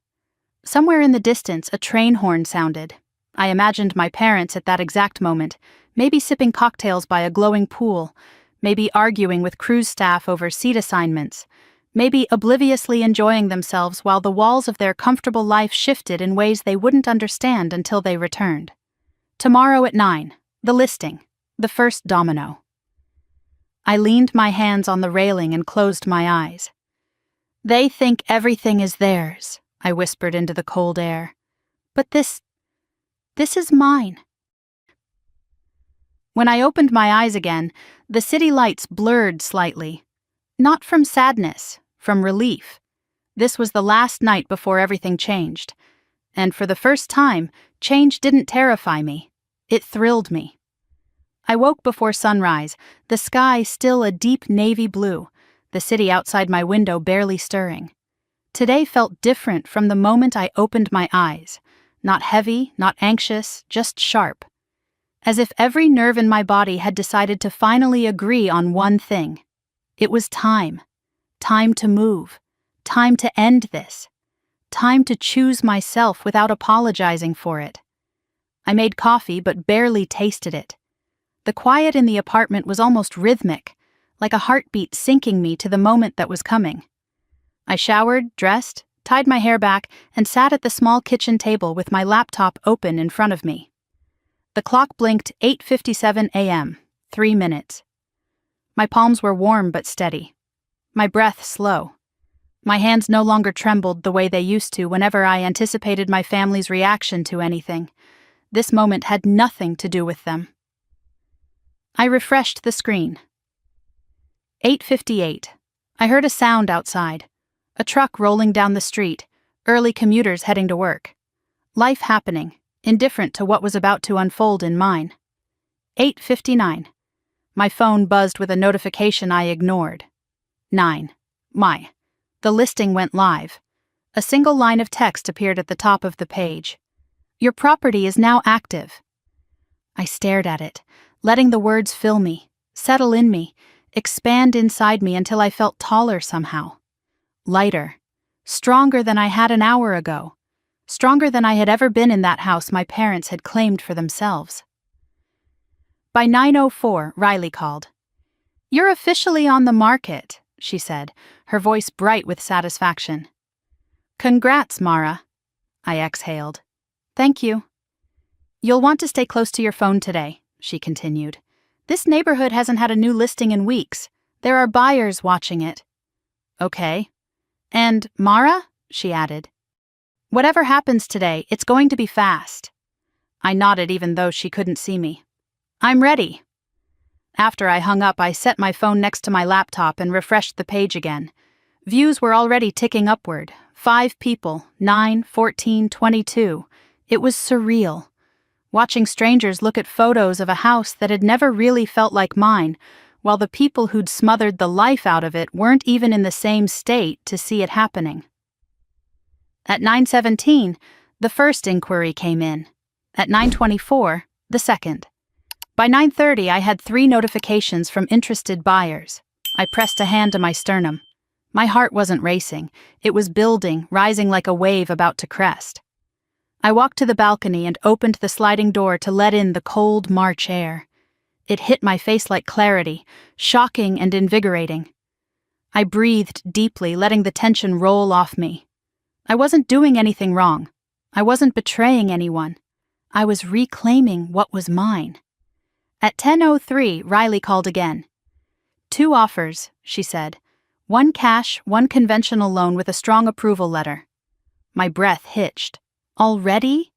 Somewhere in the distance, a train horn sounded. I imagined my parents at that exact moment, maybe sipping cocktails by a glowing pool, maybe arguing with cruise staff over seat assignments, maybe obliviously enjoying themselves while the walls of their comfortable life shifted in ways they wouldn't understand until they returned. Tomorrow at 9, the listing, the first domino. I leaned my hands on the railing and closed my eyes. They think everything is theirs, I whispered into the cold air. But this is mine. When I opened my eyes again, the city lights blurred slightly. Not from sadness, from relief. This was the last night before everything changed. And for the first time, change didn't terrify me. It thrilled me. I woke before sunrise, the sky still a deep navy blue, the city outside my window barely stirring. Today felt different from the moment I opened my eyes. Not heavy, not anxious, just sharp. As if every nerve in my body had decided to finally agree on one thing. It was time. Time to move. Time to end this. Time to choose myself without apologizing for it. I made coffee but barely tasted it. The quiet in the apartment was almost rhythmic, like a heartbeat syncing me to the moment that was coming. I showered, dressed, tied my hair back, and sat at the small kitchen table with my laptop open in front of me. The clock blinked 8:57 a.m., 3 minutes. My palms were warm but steady. My breath slow. My hands no longer trembled the way they used to whenever I anticipated my family's reaction to anything. This moment had nothing to do with them. I refreshed the screen. 8:58. I heard a sound outside. A truck rolling down the street, early commuters heading to work. Life happening, indifferent to what was about to unfold in mine. 8:59. My phone buzzed with a notification I ignored. 9. The listing went live. A single line of text appeared at the top of the page. Your property is now active. I stared at it, letting the words fill me, settle in me, expand inside me until I felt taller somehow. Lighter. Stronger than I had an hour ago. Stronger than I had ever been in that house my parents had claimed for themselves. By 9:04, Riley called. You're officially on the market, she said, her voice bright with satisfaction. Congrats, Mara. I exhaled. Thank you. You'll want to stay close to your phone today, she continued. This neighborhood hasn't had a new listing in weeks. There are buyers watching it. Okay. And, Mara, she added, whatever happens today, it's going to be fast. I nodded even though she couldn't see me. I'm ready. After I hung up, I set my phone next to my laptop and refreshed the page again. Views were already ticking upward. 5 people, 9, 14, 22. It was surreal. Watching strangers look at photos of a house that had never really felt like mine, while the people who'd smothered the life out of it weren't even in the same state to see it happening. At 9:17, the first inquiry came in. At 9:24, the second. By 9:30, I had 3 notifications from interested buyers. I pressed a hand to my sternum. My heart wasn't racing. It was building, rising like a wave about to crest. I walked to the balcony and opened the sliding door to let in the cold March air. It hit my face like clarity, shocking and invigorating. I breathed deeply, letting the tension roll off me. I wasn't doing anything wrong. I wasn't betraying anyone. I was reclaiming what was mine. At 10:03, Riley called again. 2 offers, she said. 1 cash, 1 conventional loan with a strong approval letter. My breath hitched. Already?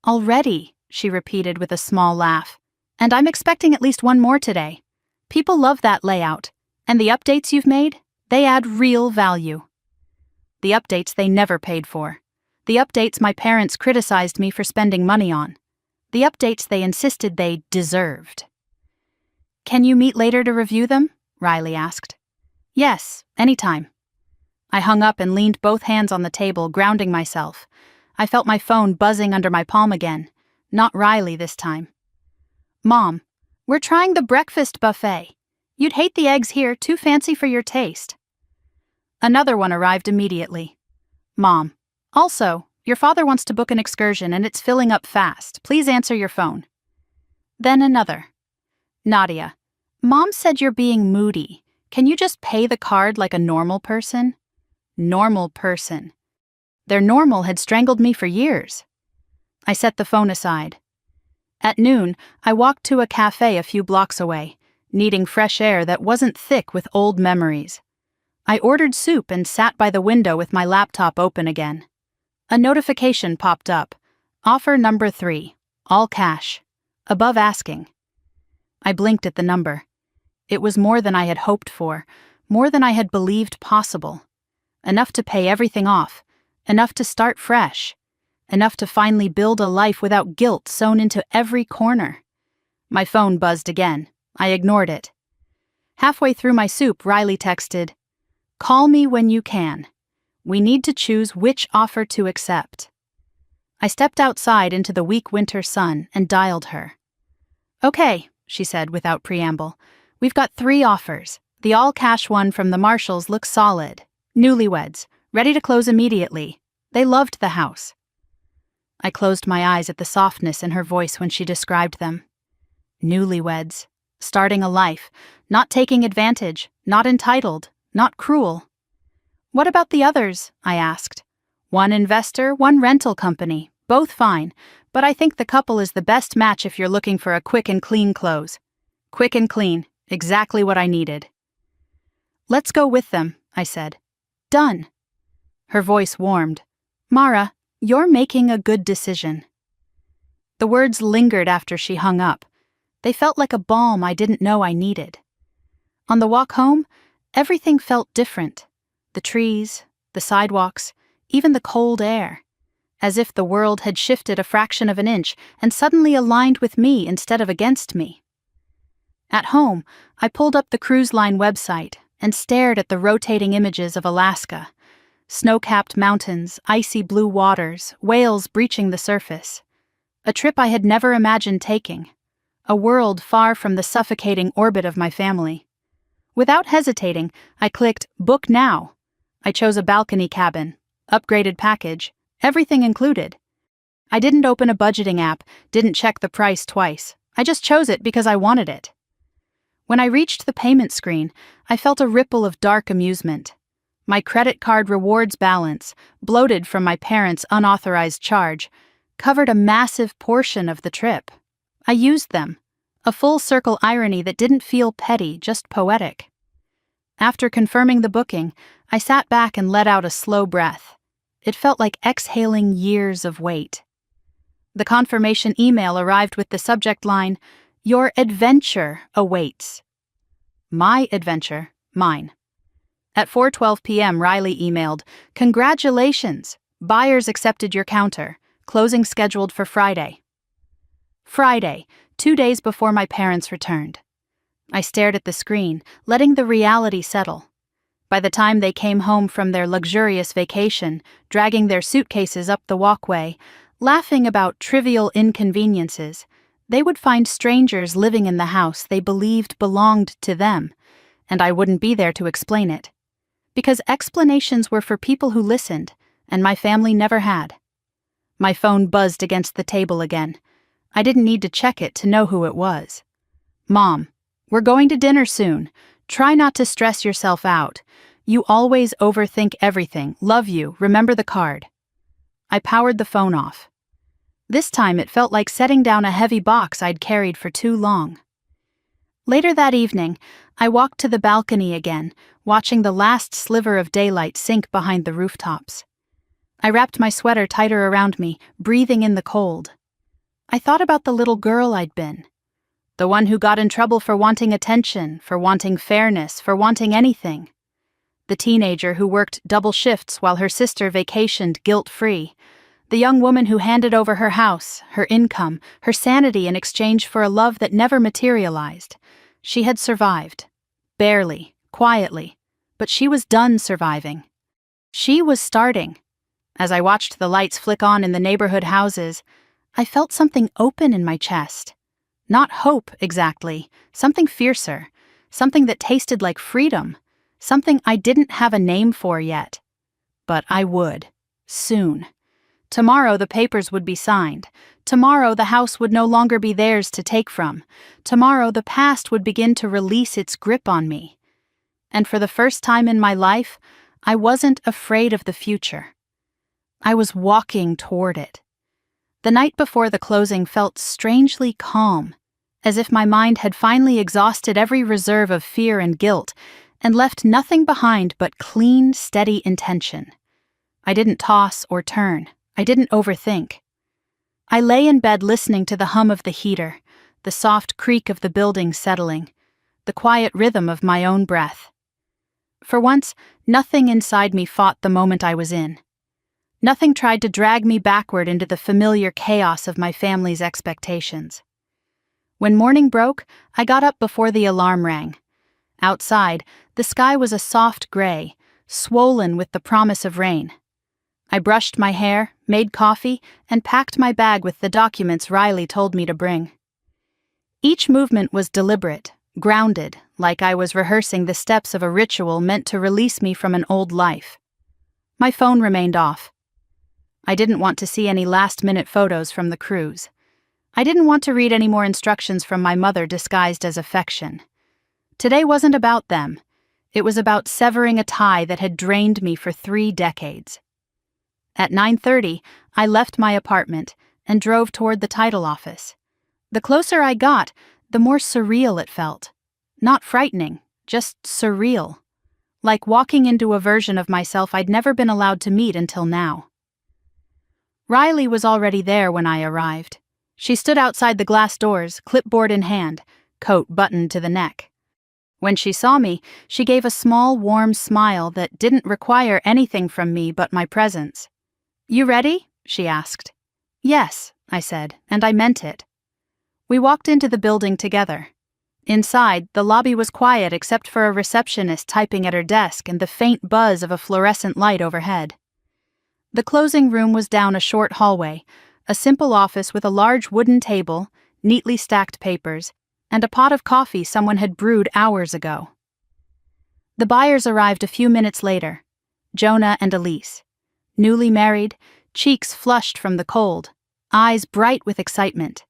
Already, she repeated with a small laugh. And I'm expecting at least 1 more today. People love that layout. And the updates you've made, they add real value. The updates they never paid for. The updates my parents criticized me for spending money on. The updates they insisted they deserved. Can you meet later to review them? Riley asked. Yes, anytime. I hung up and leaned both hands on the table, grounding myself. I felt my phone buzzing under my palm again. Not Riley this time. Mom, we're trying the breakfast buffet. You'd hate the eggs here, too fancy for your taste. Another one arrived immediately. Mom, also, your father wants to book an excursion and it's filling up fast. Please answer your phone. Then another. Nadia, Mom said you're being moody. Can you just pay the card like a normal person? Normal person. Their normal had strangled me for years. I set the phone aside. At noon, I walked to a cafe a few blocks away, needing fresh air that wasn't thick with old memories. I ordered soup and sat by the window with my laptop open again. A notification popped up. Offer number 3, all cash, above asking. I blinked at the number. It was more than I had hoped for, more than I had believed possible. Enough to pay everything off, enough to start fresh, enough to finally build a life without guilt sewn into every corner. My phone buzzed again. I ignored it. Halfway through my soup, Riley texted, "Call me when you can. We need to choose which offer to accept." I stepped outside into the weak winter sun and dialed her. "Okay," she said without preamble. "We've got 3 offers. The all-cash one from the Marshalls looks solid. Newlyweds, ready to close immediately. They loved the house." I closed my eyes at the softness in her voice when she described them. Newlyweds, starting a life, not taking advantage, not entitled, not cruel. "What about the others?" I asked. "1 investor, 1 rental company, both fine, but I think the couple is the best match if you're looking for a quick and clean close." Quick and clean, exactly what I needed. "Let's go with them," I said. "Done." Her voice warmed. "Mara, you're making a good decision." The words lingered after she hung up. They felt like a balm I didn't know I needed. On the walk home, everything felt different. The trees, the sidewalks, even the cold air. As if the world had shifted a fraction of an inch and suddenly aligned with me instead of against me. At home, I pulled up the cruise line website and stared at the rotating images of Alaska. Snow-capped mountains, icy blue waters, whales breaching the surface. A trip I had never imagined taking. A world far from the suffocating orbit of my family. Without hesitating, I clicked Book Now. I chose a balcony cabin, upgraded package, everything included. I didn't open a budgeting app, didn't check the price twice. I just chose it because I wanted it. When I reached the payment screen, I felt a ripple of dark amusement. My credit card rewards balance, bloated from my parents' unauthorized charge, covered a massive portion of the trip. I used them, a full-circle irony that didn't feel petty, just poetic. After confirming the booking, I sat back and let out a slow breath. It felt like exhaling years of weight. The confirmation email arrived with the subject line, "Your adventure awaits." My adventure, mine. At 4:12 p.m., Riley emailed, "Congratulations! Buyers accepted your counter. Closing scheduled for Friday." Friday, 2 days before my parents returned. I stared at the screen, letting the reality settle. By the time they came home from their luxurious vacation, dragging their suitcases up the walkway, laughing about trivial inconveniences, they would find strangers living in the house they believed belonged to them, and I wouldn't be there to explain it. Because explanations were for people who listened, and my family never had. My phone buzzed against the table again. I didn't need to check it to know who it was. Mom, we're going to dinner soon. Try not to stress yourself out. You always overthink everything. Love you. Remember the card. I powered the phone off. This time it felt like setting down a heavy box I'd carried for too long. Later that evening, I walked to the balcony again, watching the last sliver of daylight sink behind the rooftops. I wrapped my sweater tighter around me, breathing in the cold. I thought about the little girl I'd been. The one who got in trouble for wanting attention, for wanting fairness, for wanting anything. The teenager who worked double shifts while her sister vacationed guilt-free. The young woman who handed over her house, her income, her sanity in exchange for a love that never materialized. She had survived. Barely, quietly. But she was done surviving. She was starting. As I watched the lights flick on in the neighborhood houses, I felt something open in my chest. Not hope, exactly. Something fiercer. Something that tasted like freedom. Something I didn't have a name for yet. But I would. Soon. Tomorrow the papers would be signed. Tomorrow the house would no longer be theirs to take from. Tomorrow the past would begin to release its grip on me. And for the first time in my life, I wasn't afraid of the future. I was walking toward it. The night before the closing felt strangely calm, as if my mind had finally exhausted every reserve of fear and guilt and left nothing behind but clean, steady intention. I didn't toss or turn. I didn't overthink. I lay in bed listening to the hum of the heater, the soft creak of the building settling, the quiet rhythm of my own breath. For once, nothing inside me fought the moment I was in. Nothing tried to drag me backward into the familiar chaos of my family's expectations. When morning broke, I got up before the alarm rang. Outside, the sky was a soft gray, swollen with the promise of rain. I brushed my hair, made coffee, and packed my bag with the documents Riley told me to bring. Each movement was deliberate, grounded, like I was rehearsing the steps of a ritual meant to release me from an old life. My phone remained off. I didn't want to see any last-minute photos from the cruise. I didn't want to read any more instructions from my mother disguised as affection. Today wasn't about them. It was about severing a tie that had drained me for 3 decades. At 9:30, I left my apartment and drove toward the title office. The closer I got, the more surreal it felt. Not frightening, just surreal. Like walking into a version of myself I'd never been allowed to meet until now. Riley was already there when I arrived. She stood outside the glass doors, clipboard in hand, coat buttoned to the neck. When she saw me, she gave a small, warm smile that didn't require anything from me but my presence. "You ready?" she asked. "Yes," I said, and I meant it. We walked into the building together. Inside, the lobby was quiet except for a receptionist typing at her desk and the faint buzz of a fluorescent light overhead. The closing room was down a short hallway, a simple office with a large wooden table, neatly stacked papers, and a pot of coffee someone had brewed hours ago. The buyers arrived a few minutes later, Jonah and Elise. Newly married, cheeks flushed from the cold, eyes bright with excitement.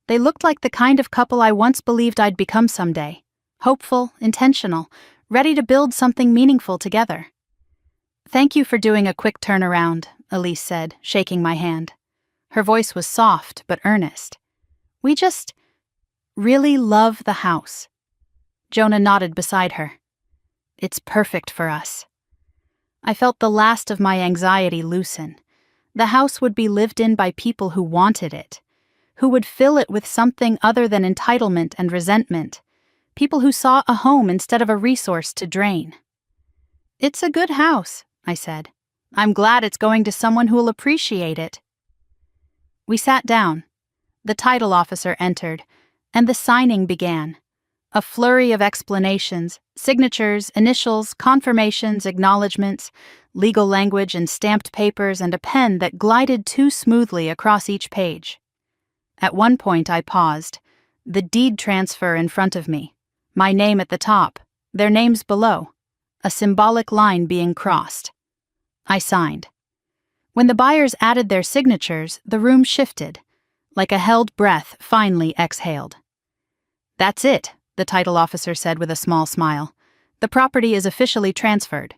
They looked like the kind of couple I once believed I'd become someday. Hopeful, intentional, ready to build something meaningful together. "Thank you for doing a quick turnaround," Elise said, shaking my hand. Her voice was soft but earnest. "We just really love the house." Jonah nodded beside her. "It's perfect for us." I felt the last of my anxiety loosen. The house would be lived in by people who wanted it, who would fill it with something other than entitlement and resentment, people who saw a home instead of a resource to drain. "It's a good house," I said. "I'm glad it's going to someone who'll appreciate it." We sat down. The title officer entered, and the signing began. A flurry of explanations, signatures, initials, confirmations, acknowledgments, legal language and stamped papers, and a pen that glided too smoothly across each page. At one point I paused, the deed transfer in front of me, my name at the top, their names below, a symbolic line being crossed. I signed. When the buyers added their signatures, the room shifted, like a held breath finally exhaled. "That's it," the title officer said with a small smile. "The property is officially transferred."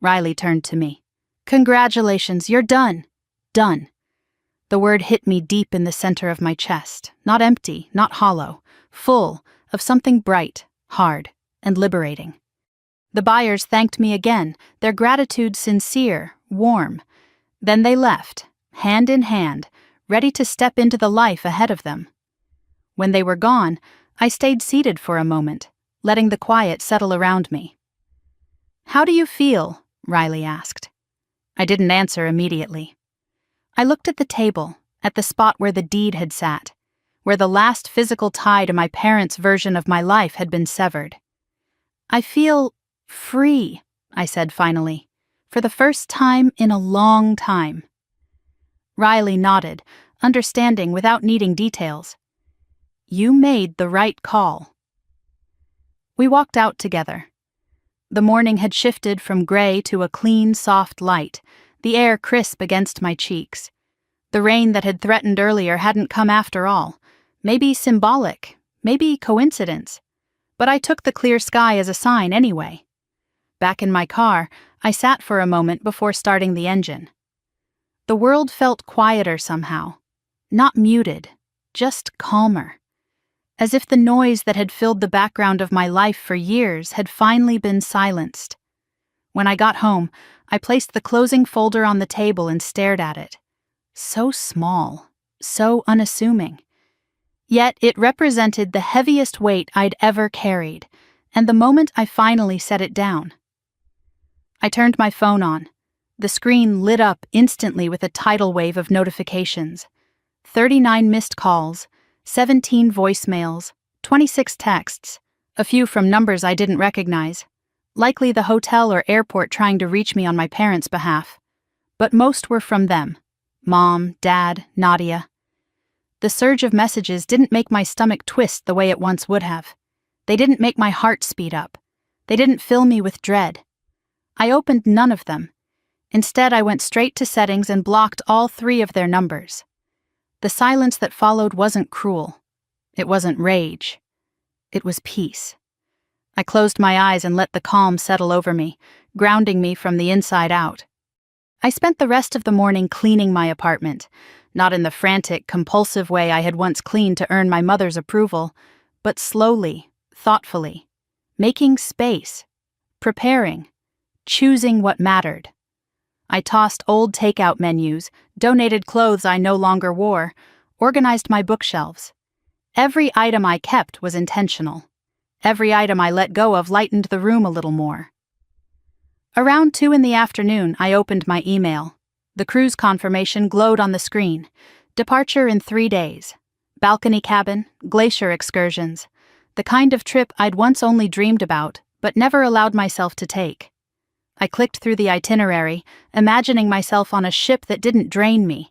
Riley turned to me. "Congratulations, you're done. Done." The word hit me deep in the center of my chest, not empty, not hollow, full of something bright, hard, and liberating. The buyers thanked me again, their gratitude sincere, warm. Then they left, hand in hand, ready to step into the life ahead of them. When they were gone, I stayed seated for a moment, letting the quiet settle around me. "How do you feel?" Riley asked. I didn't answer immediately. I looked at the table, at the spot where the deed had sat, where the last physical tie to my parents' version of my life had been severed. "I feel free," I said finally, for the first time in a long time. Riley nodded, understanding without needing details. "You made the right call." We walked out together. The morning had shifted from gray to a clean, soft light, the air crisp against my cheeks. The rain that had threatened earlier hadn't come after all. Maybe symbolic, maybe coincidence. But I took the clear sky as a sign anyway. Back in my car, I sat for a moment before starting the engine. The world felt quieter somehow. Not muted, just calmer. As if the noise that had filled the background of my life for years had finally been silenced. When I got home, I placed the closing folder on the table and stared at it. So small, so unassuming. Yet it represented the heaviest weight I'd ever carried, and the moment I finally set it down. I turned my phone on. The screen lit up instantly with a tidal wave of notifications. 39 missed calls, 17 voicemails, 26 texts, a few from numbers I didn't recognize, likely the hotel or airport trying to reach me on my parents' behalf. But most were from them. Mom, Dad, Nadia. The surge of messages didn't make my stomach twist the way it once would have. They didn't make my heart speed up. They didn't fill me with dread. I opened none of them. Instead, I went straight to settings and blocked all 3 of their numbers. The silence that followed wasn't cruel. It wasn't rage. It was peace. I closed my eyes and let the calm settle over me, grounding me from the inside out. I spent the rest of the morning cleaning my apartment, not in the frantic, compulsive way I had once cleaned to earn my mother's approval, but slowly, thoughtfully, making space, preparing, choosing what mattered. I tossed old takeout menus, donated clothes I no longer wore, organized my bookshelves. Every item I kept was intentional. Every item I let go of lightened the room a little more. Around 2 in the afternoon, I opened my email. The cruise confirmation glowed on the screen. Departure in 3 days. Balcony cabin, glacier excursions. The kind of trip I'd once only dreamed about, but never allowed myself to take. I clicked through the itinerary, imagining myself on a ship that didn't drain me,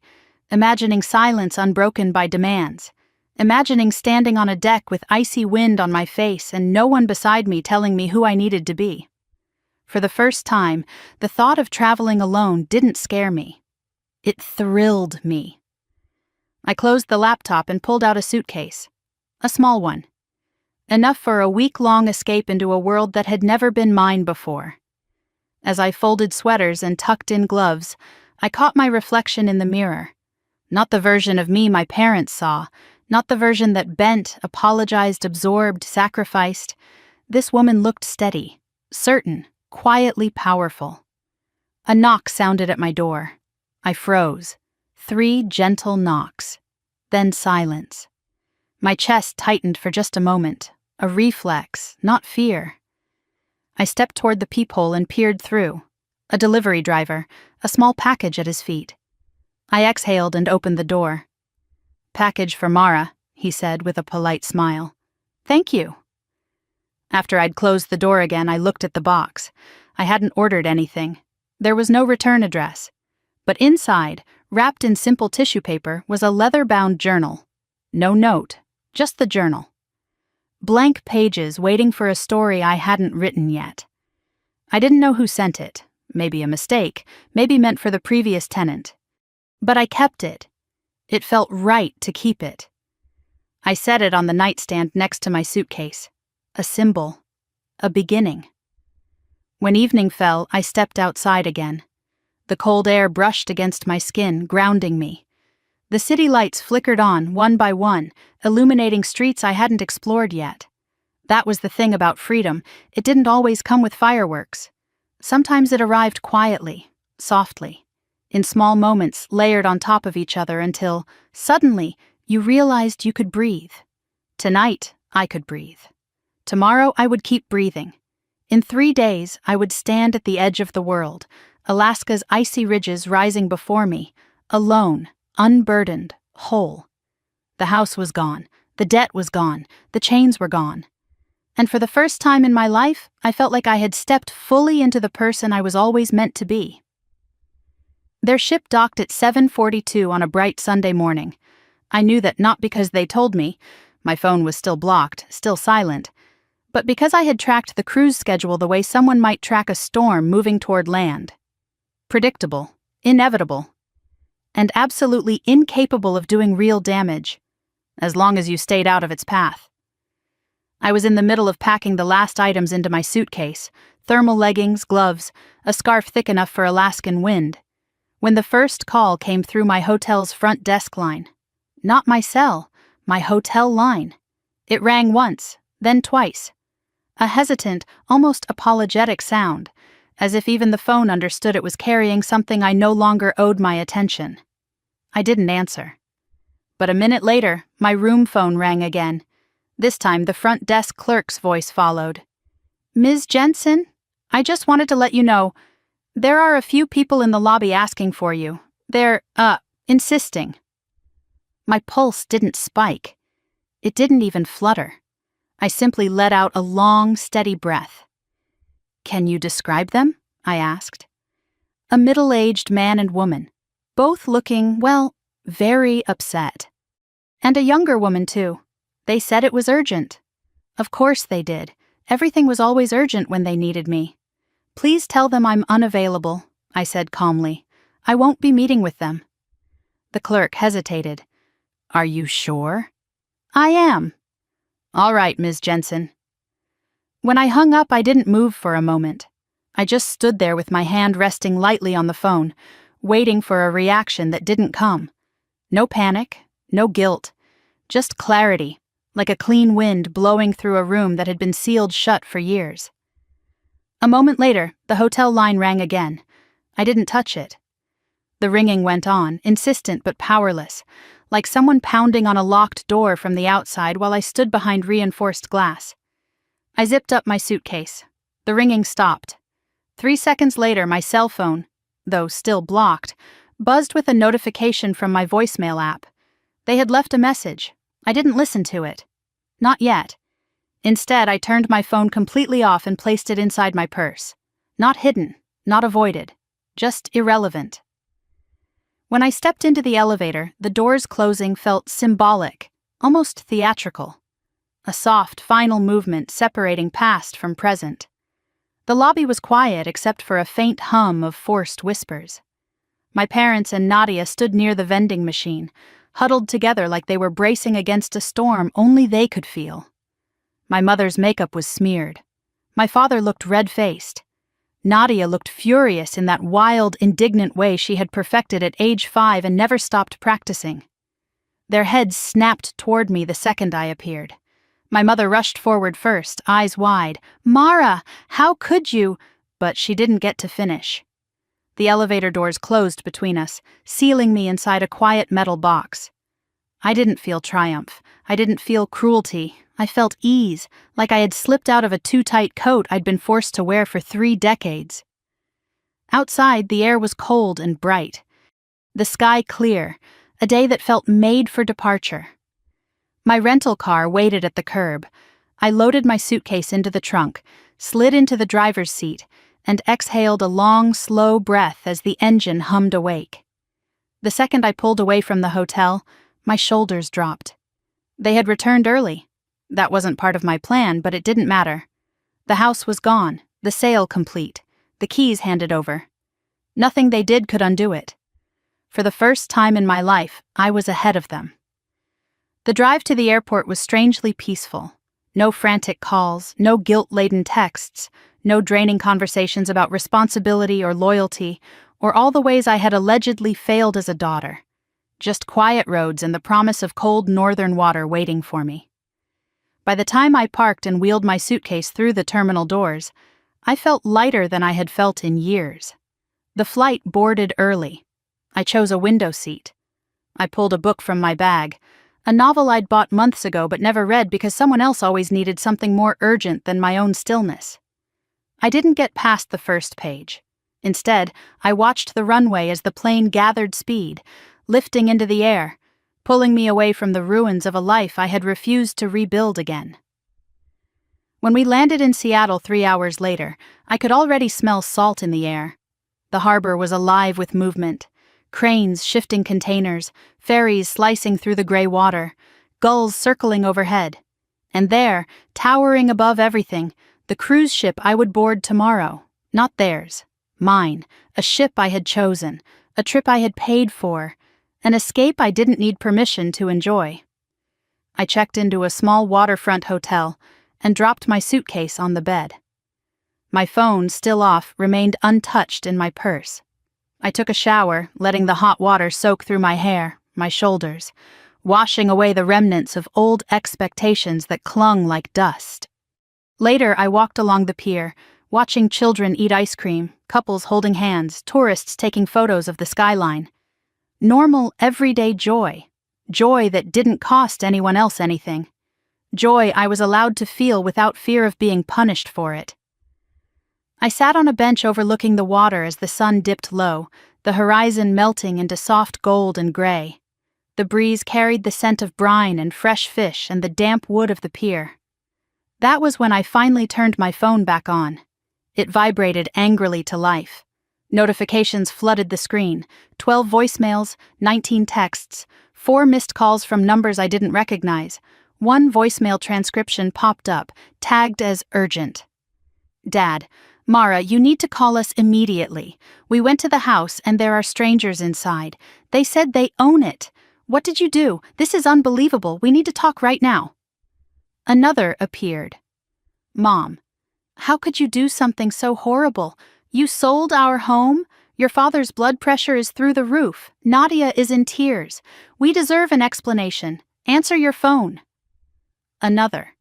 imagining silence unbroken by demands, imagining standing on a deck with icy wind on my face and no one beside me telling me who I needed to be. For the first time, the thought of traveling alone didn't scare me. It thrilled me. I closed the laptop and pulled out a suitcase. A small one. Enough for a week-long escape into a world that had never been mine before. As I folded sweaters and tucked in gloves, I caught my reflection in the mirror. Not the version of me my parents saw, not the version that bent, apologized, absorbed, sacrificed. This woman looked steady, certain, quietly powerful. A knock sounded at my door. I froze. 3 gentle knocks. Then silence. My chest tightened for just a moment, a reflex, not fear. I stepped toward the peephole and peered through. A delivery driver, a small package at his feet. I exhaled and opened the door. "Package for Mara," he said with a polite smile. "Thank you." After I'd closed the door again, I looked at the box. I hadn't ordered anything. There was no return address. But inside, wrapped in simple tissue paper, was a leather-bound journal. No note, just the journal. Blank pages waiting for a story I hadn't written yet. I didn't know who sent it. Maybe a mistake, maybe meant for the previous tenant. But I kept it. It felt right to keep it. I set it on the nightstand next to my suitcase. A symbol. A beginning. When evening fell, I stepped outside again. The cold air brushed against my skin, grounding me. The city lights flickered on, one by one, illuminating streets I hadn't explored yet. That was the thing about freedom. It didn't always come with fireworks. Sometimes it arrived quietly, softly, in small moments layered on top of each other until, suddenly, you realized you could breathe. Tonight, I could breathe. Tomorrow, I would keep breathing. In 3 days, I would stand at the edge of the world, Alaska's icy ridges rising before me, alone, unburdened, whole. The house was gone, the debt was gone, the chains were gone. And for the first time in my life, I felt like I had stepped fully into the person I was always meant to be. Their ship docked at 7:42 on a bright Sunday morning. I knew that not because they told me, my phone was still blocked, still silent, but because I had tracked the cruise schedule the way someone might track a storm moving toward land. Predictable, inevitable, and absolutely incapable of doing real damage, as long as you stayed out of its path. I was in the middle of packing the last items into my suitcase, thermal leggings, gloves, a scarf thick enough for Alaskan wind, when the first call came through my hotel's front desk line. Not my cell, my hotel line. It rang once, then twice. A hesitant, almost apologetic sound, as if even the phone understood it was carrying something I no longer owed my attention. I didn't answer. But a minute later, my room phone rang again. This time, the front desk clerk's voice followed. "Ms. Jensen, I just wanted to let you know, there are a few people in the lobby asking for you. They're, insisting." My pulse didn't spike. It didn't even flutter. I simply let out a long, steady breath. "Can you describe them?" I asked. A middle-aged man and woman, both looking, well, very upset. And a younger woman, too. They said it was urgent. Of course they did. Everything was always urgent when they needed me. "Please tell them I'm unavailable," I said calmly. "I won't be meeting with them." The clerk hesitated. "Are you sure?" "I am." "All right, Ms. Jensen." When I hung up, I didn't move for a moment. I just stood there with my hand resting lightly on the phone, waiting for a reaction that didn't come. No panic, no guilt, just clarity, like a clean wind blowing through a room that had been sealed shut for years. A moment later, the hotel line rang again. I didn't touch it. The ringing went on, insistent but powerless, like someone pounding on a locked door from the outside while I stood behind reinforced glass. I zipped up my suitcase. The ringing stopped. 3 seconds later, my cell phone, though still blocked, buzzed with a notification from my voicemail app. They had left a message. I didn't listen to it. Not yet. Instead, I turned my phone completely off and placed it inside my purse. Not hidden, not avoided, just irrelevant. When I stepped into the elevator, the doors closing felt symbolic, almost theatrical. A soft, final movement separating past from present. The lobby was quiet except for a faint hum of forced whispers. My parents and Nadia stood near the vending machine, huddled together like they were bracing against a storm only they could feel. My mother's makeup was smeared. My father looked red-faced. Nadia looked furious in that wild, indignant way she had perfected at age 5 and never stopped practicing. Their heads snapped toward me the second I appeared. My mother rushed forward first, eyes wide. "Mara, how could you?" But she didn't get to finish. The elevator doors closed between us, sealing me inside a quiet metal box. I didn't feel triumph. I didn't feel cruelty. I felt ease, like I had slipped out of a too-tight coat I'd been forced to wear for 3 decades. Outside, the air was cold and bright. The sky clear, a day that felt made for departure. My rental car waited at the curb, I loaded my suitcase into the trunk, slid into the driver's seat, and exhaled a long, slow breath as the engine hummed awake. The second I pulled away from the hotel, my shoulders dropped. They had returned early. That wasn't part of my plan, but it didn't matter. The house was gone, the sale complete, the keys handed over. Nothing they did could undo it. For the first time in my life, I was ahead of them. The drive to the airport was strangely peaceful. No frantic calls, no guilt-laden texts, no draining conversations about responsibility or loyalty, or all the ways I had allegedly failed as a daughter. Just quiet roads and the promise of cold northern water waiting for me. By the time I parked and wheeled my suitcase through the terminal doors, I felt lighter than I had felt in years. The flight boarded early. I chose a window seat. I pulled a book from my bag, a novel I'd bought months ago but never read because someone else always needed something more urgent than my own stillness. I didn't get past the first page. Instead, I watched the runway as the plane gathered speed, lifting into the air, pulling me away from the ruins of a life I had refused to rebuild again. When we landed in Seattle 3 hours later, I could already smell salt in the air. The harbor was alive with movement. Cranes shifting containers, ferries slicing through the gray water, gulls circling overhead. And there, towering above everything, the cruise ship I would board tomorrow. Not theirs. Mine. A ship I had chosen. A trip I had paid for. An escape I didn't need permission to enjoy. I checked into a small waterfront hotel and dropped my suitcase on the bed. My phone, still off, remained untouched in my purse. I took a shower, letting the hot water soak through my hair, my shoulders, washing away the remnants of old expectations that clung like dust. Later, I walked along the pier, watching children eat ice cream, couples holding hands, tourists taking photos of the skyline. Normal, everyday joy. Joy that didn't cost anyone else anything. Joy I was allowed to feel without fear of being punished for it. I sat on a bench overlooking the water as the sun dipped low, the horizon melting into soft gold and gray. The breeze carried the scent of brine and fresh fish and the damp wood of the pier. That was when I finally turned my phone back on. It vibrated angrily to life. Notifications flooded the screen, 12 voicemails, 19 texts, 4 missed calls from numbers I didn't recognize. One voicemail transcription popped up, tagged as urgent. Dad, Mara, you need to call us immediately. We went to the house and there are strangers inside. They said they own it. What did you do? This is unbelievable. We need to talk right now. Another appeared. Mom, how could you do something so horrible? You sold our home? Your father's blood pressure is through the roof. Nadia is in tears. We deserve an explanation. Answer your phone. Another.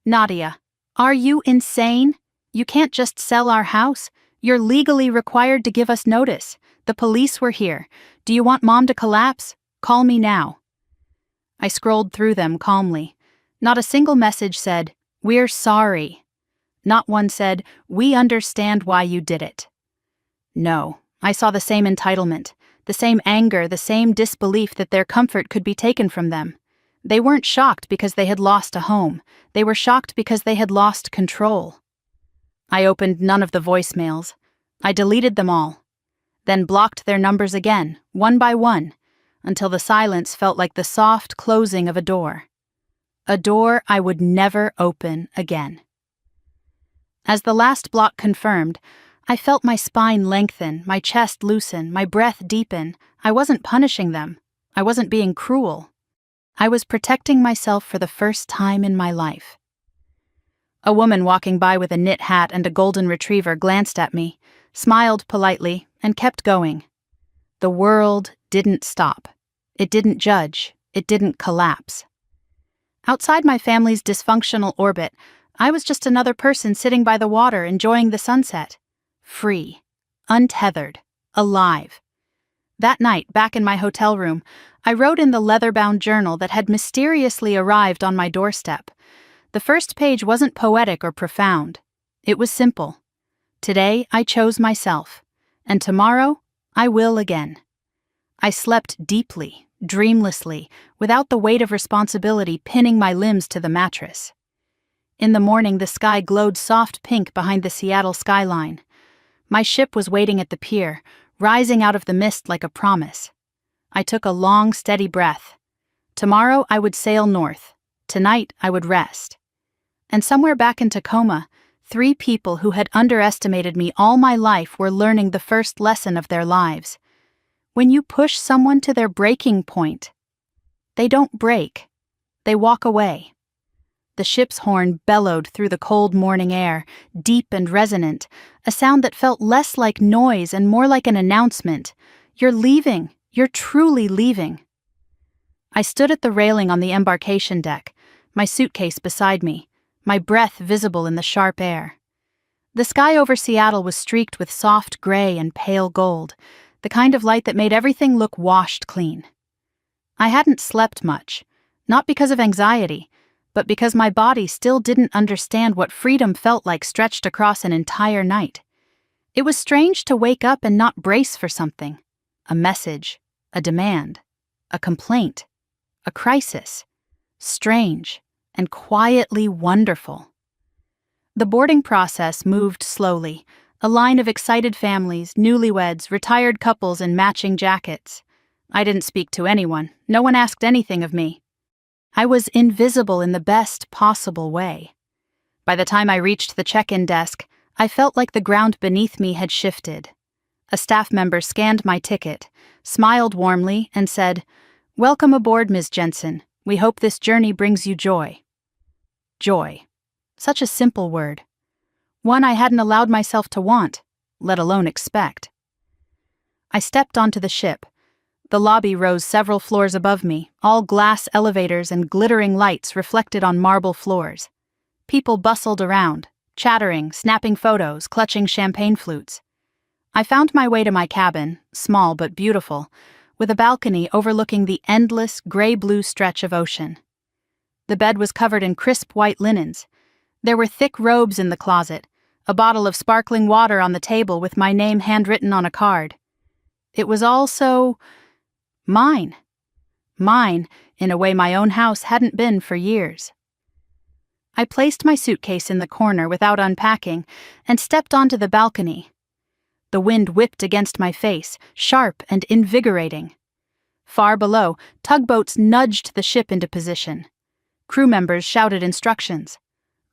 Nadia, are you insane? You can't just sell our house. You're legally required to give us notice. The police were here. Do you want Mom to collapse? Call me now. I scrolled through them calmly. Not a single message said, "We're sorry." Not one said, "We understand why you did it." No, I saw the same entitlement, the same anger, the same disbelief that their comfort could be taken from them. They weren't shocked because they had lost a home. They were shocked because they had lost control. I opened none of the voicemails. I deleted them all, then blocked their numbers again, one by one, until the silence felt like the soft closing of a door. A door I would never open again. As the last block confirmed, I felt my spine lengthen, my chest loosen, my breath deepen. I wasn't punishing them. I wasn't being cruel. I was protecting myself for the first time in my life. A woman walking by with a knit hat and a golden retriever glanced at me, smiled politely, and kept going. The world didn't stop. It didn't judge. It didn't collapse. Outside my family's dysfunctional orbit, I was just another person sitting by the water enjoying the sunset. Free. Untethered. Alive. That night, back in my hotel room, I wrote in the leather-bound journal that had mysteriously arrived on my doorstep. The first page wasn't poetic or profound. It was simple. Today, I chose myself, and tomorrow, I will again. I slept deeply, dreamlessly, without the weight of responsibility pinning my limbs to the mattress. In the morning, the sky glowed soft pink behind the Seattle skyline. My ship was waiting at the pier, rising out of the mist like a promise. I took a long, steady breath. Tomorrow I would sail north. Tonight I would rest. And somewhere back in Tacoma, 3 people who had underestimated me all my life were learning the first lesson of their lives. When you push someone to their breaking point, they don't break. They walk away. The ship's horn bellowed through the cold morning air, deep and resonant, a sound that felt less like noise and more like an announcement. You're leaving. You're truly leaving. I stood at the railing on the embarkation deck, my suitcase beside me, my breath visible in the sharp air. The sky over Seattle was streaked with soft gray and pale gold, the kind of light that made everything look washed clean. I hadn't slept much, not because of anxiety, but because my body still didn't understand what freedom felt like stretched across an entire night. It was strange to wake up and not brace for something. A message, a demand, a complaint, a crisis. Strange and quietly wonderful. The boarding process moved slowly, a line of excited families, newlyweds, retired couples in matching jackets. I didn't speak to anyone. No one asked anything of me. I was invisible in the best possible way. By the time I reached the check-in desk, I felt like the ground beneath me had shifted. A staff member scanned my ticket, smiled warmly, and said, "Welcome aboard, Ms. Jensen. We hope this journey brings you joy." Joy. Such a simple word. One I hadn't allowed myself to want, let alone expect. I stepped onto the ship. The lobby rose several floors above me, all glass elevators and glittering lights reflected on marble floors. People bustled around, chattering, snapping photos, clutching champagne flutes. I found my way to my cabin, small but beautiful, with a balcony overlooking the endless gray-blue stretch of ocean. The bed was covered in crisp white linens. There were thick robes in the closet, a bottle of sparkling water on the table with my name handwritten on a card. It was all so mine. Mine, in a way my own house hadn't been for years. I placed my suitcase in the corner without unpacking and stepped onto the balcony. The wind whipped against my face, sharp and invigorating. Far below, tugboats nudged the ship into position. Crew members shouted instructions.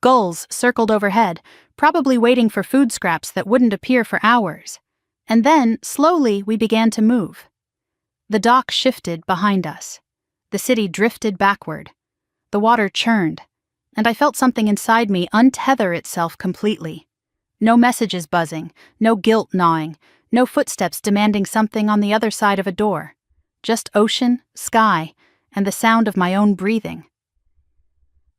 Gulls circled overhead, probably waiting for food scraps that wouldn't appear for hours. And then, slowly, we began to move. The dock shifted behind us. The city drifted backward. The water churned, and I felt something inside me untether itself completely. No messages buzzing, no guilt gnawing, no footsteps demanding something on the other side of a door. Just ocean, sky, and the sound of my own breathing.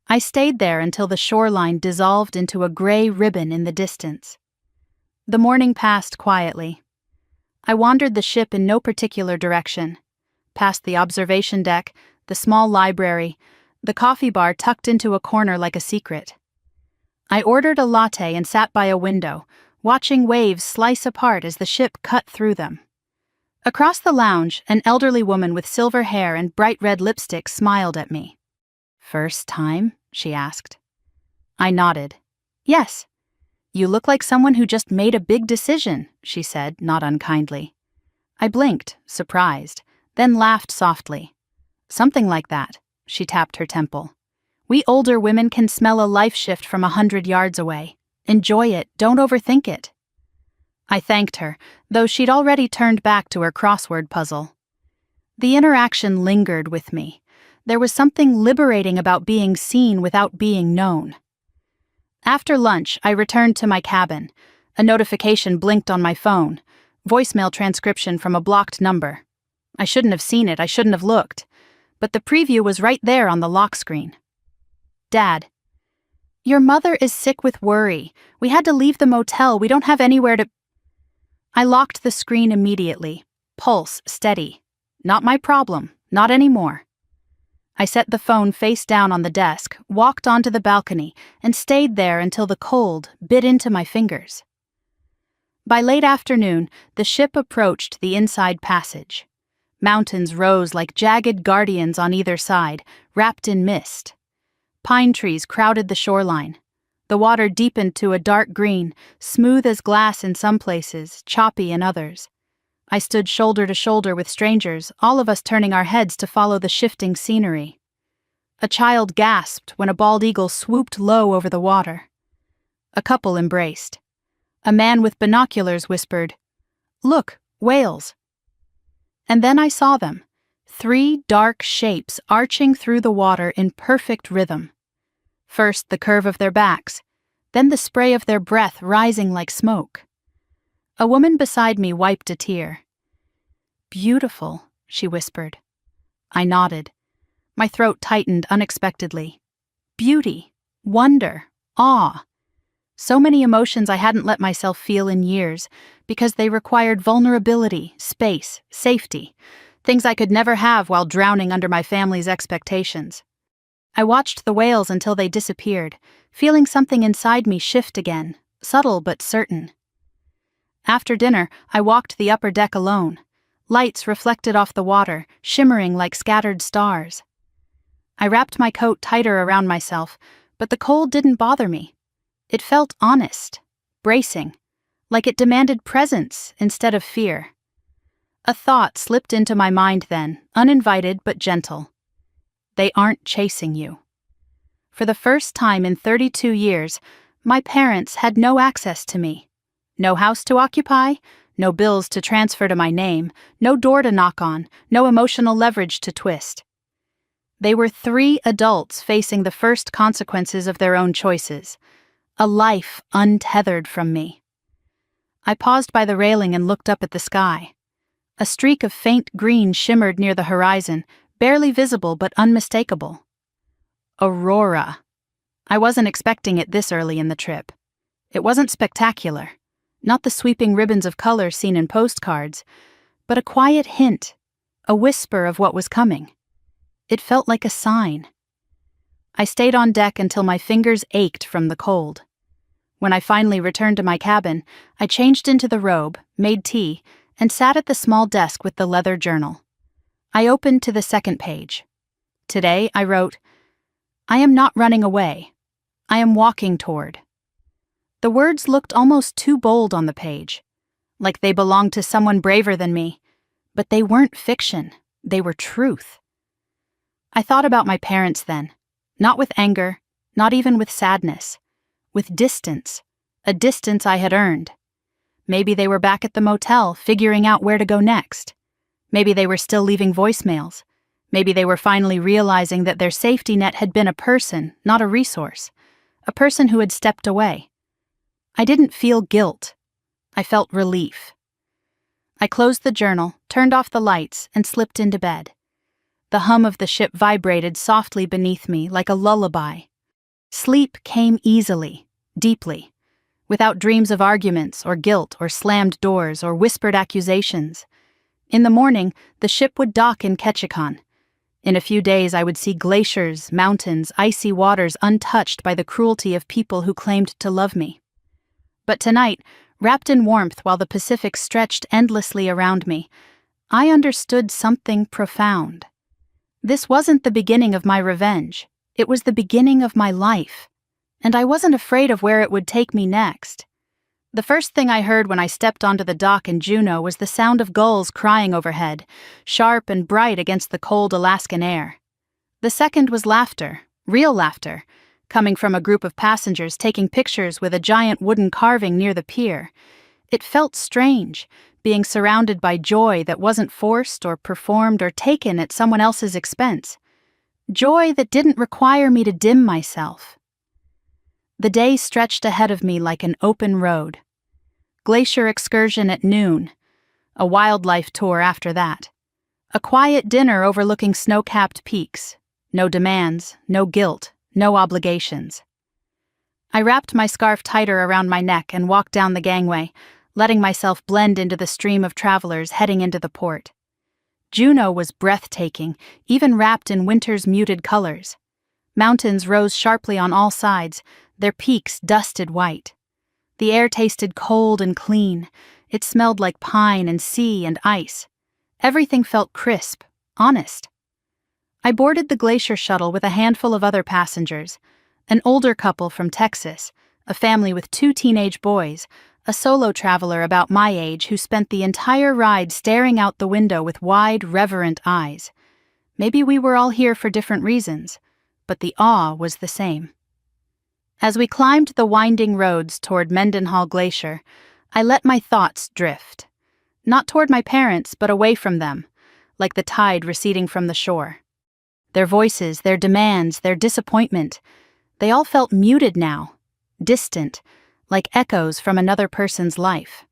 I stayed there until the shoreline dissolved into a gray ribbon in the distance. The morning passed quietly. I wandered the ship in no particular direction, past the observation deck, the small library, the coffee bar tucked into a corner like a secret. I ordered a latte and sat by a window, watching waves slice apart as the ship cut through them. Across the lounge, an elderly woman with silver hair and bright red lipstick smiled at me. "First time?" she asked. I nodded. "Yes. You look like someone who just made a big decision," she said, not unkindly. I blinked, surprised, then laughed softly. "Something like that," she tapped her temple. "We older women can smell a life shift from 100 yards away. Enjoy it, don't overthink it." I thanked her, though she'd already turned back to her crossword puzzle. The interaction lingered with me. There was something liberating about being seen without being known. After lunch, I returned to my cabin. A notification blinked on my phone. Voicemail transcription from a blocked number. I shouldn't have seen it, I shouldn't have looked. But the preview was right there on the lock screen. "Dad, your mother is sick with worry. We had to leave the motel. We don't have anywhere to..." I locked the screen immediately, pulse steady. Not my problem, not anymore. I set the phone face down on the desk, walked onto the balcony, and stayed there until the cold bit into my fingers. By late afternoon, the ship approached the inside passage. Mountains rose like jagged guardians on either side, wrapped in mist. Pine trees crowded the shoreline. The water deepened to a dark green, smooth as glass in some places, choppy in others. I stood shoulder to shoulder with strangers, all of us turning our heads to follow the shifting scenery. A child gasped when a bald eagle swooped low over the water. A couple embraced. A man with binoculars whispered, "Look, whales." And then I saw them, 3 dark shapes arching through the water in perfect rhythm. First the curve of their backs, then the spray of their breath rising like smoke. A woman beside me wiped a tear. "Beautiful," she whispered. I nodded. My throat tightened unexpectedly. Beauty, wonder, awe. So many emotions I hadn't let myself feel in years, because they required vulnerability, space, safety, things I could never have while drowning under my family's expectations. I watched the whales until they disappeared, feeling something inside me shift again, subtle but certain. After dinner, I walked the upper deck alone. Lights reflected off the water, shimmering like scattered stars. I wrapped my coat tighter around myself, but the cold didn't bother me. It felt honest, bracing, like it demanded presence instead of fear. A thought slipped into my mind then, uninvited but gentle. They aren't chasing you. For the first time in 32 years, my parents had no access to me. No house to occupy, no bills to transfer to my name, no door to knock on, no emotional leverage to twist. They were 3 adults facing the first consequences of their own choices, a life untethered from me. I paused by the railing and looked up at the sky. A streak of faint green shimmered near the horizon, barely visible but unmistakable. Aurora. I wasn't expecting it this early in the trip. It wasn't spectacular, not the sweeping ribbons of color seen in postcards, but a quiet hint, a whisper of what was coming. It felt like a sign. I stayed on deck until my fingers ached from the cold. When I finally returned to my cabin, I changed into the robe, made tea, and sat at the small desk with the leather journal. I opened to the second page. Today, I wrote, "I am not running away. I am walking toward." The words looked almost too bold on the page, like they belonged to someone braver than me, but they weren't fiction, they were truth. I thought about my parents then, not with anger, not even with sadness, with distance, a distance I had earned. Maybe they were back at the motel, figuring out where to go next. Maybe they were still leaving voicemails. Maybe they were finally realizing that their safety net had been a person, not a resource, a person who had stepped away. I didn't feel guilt. I felt relief. I closed the journal, turned off the lights, and slipped into bed. The hum of the ship vibrated softly beneath me like a lullaby. Sleep came easily, deeply, without dreams of arguments or guilt or slammed doors or whispered accusations. In the morning, the ship would dock in Ketchikan. In a few days, I would see glaciers, mountains, icy waters untouched by the cruelty of people who claimed to love me. But tonight, wrapped in warmth while the Pacific stretched endlessly around me, I understood something profound. This wasn't the beginning of my revenge. It was the beginning of my life, and I wasn't afraid of where it would take me next. The first thing I heard when I stepped onto the dock in Juneau was the sound of gulls crying overhead, sharp and bright against the cold Alaskan air. The second was laughter, real laughter, coming from a group of passengers taking pictures with a giant wooden carving near the pier. It felt strange, being surrounded by joy that wasn't forced or performed or taken at someone else's expense. Joy that didn't require me to dim myself. The day stretched ahead of me like an open road. Glacier excursion at noon, a wildlife tour after that. A quiet dinner overlooking snow-capped peaks. No demands, no guilt, no obligations. I wrapped my scarf tighter around my neck and walked down the gangway, letting myself blend into the stream of travelers heading into the port. Juneau was breathtaking, even wrapped in winter's muted colors. Mountains rose sharply on all sides, their peaks dusted white. The air tasted cold and clean. It smelled like pine and sea and ice. Everything felt crisp, honest. I boarded the glacier shuttle with a handful of other passengers, an older couple from Texas, a family with 2 teenage boys, a solo traveler about my age who spent the entire ride staring out the window with wide, reverent eyes. Maybe we were all here for different reasons, but the awe was the same. As we climbed the winding roads toward Mendenhall Glacier, I let my thoughts drift. Not toward my parents, but away from them, like the tide receding from the shore. Their voices, their demands, their disappointment, they all felt muted now, distant, like echoes from another person's life.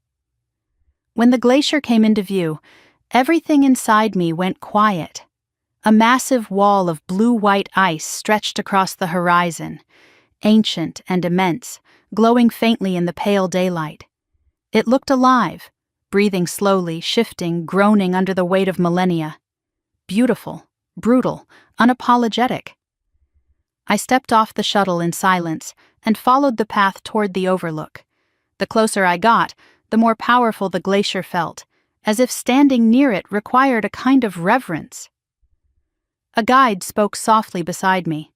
When the glacier came into view, everything inside me went quiet. A massive wall of blue-white ice stretched across the horizon, ancient and immense, glowing faintly in the pale daylight. It looked alive, breathing slowly, shifting, groaning under the weight of millennia. Beautiful, brutal, unapologetic. I stepped off the shuttle in silence and followed the path toward the overlook. The closer I got, the more powerful the glacier felt, as if standing near it required a kind of reverence. A guide spoke softly beside me.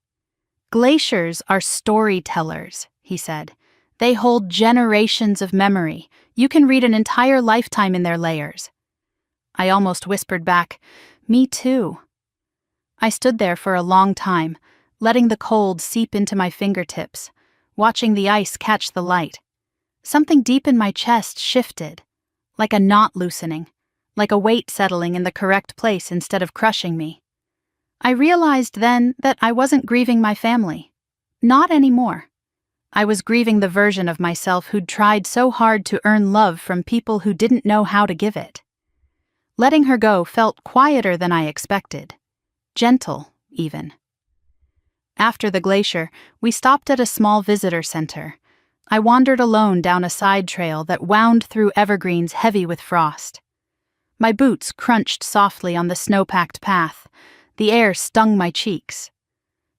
"Glaciers are storytellers," he said. "They hold generations of memory. You can read an entire lifetime in their layers." I almost whispered back, "Me too." I stood there for a long time, letting the cold seep into my fingertips, watching the ice catch the light. Something deep in my chest shifted, like a knot loosening, like a weight settling in the correct place instead of crushing me. I realized then that I wasn't grieving my family. Not anymore. I was grieving the version of myself who'd tried so hard to earn love from people who didn't know how to give it. Letting her go felt quieter than I expected. Gentle, even. After the glacier, we stopped at a small visitor center. I wandered alone down a side trail that wound through evergreens heavy with frost. My boots crunched softly on the snow-packed path. The air stung my cheeks.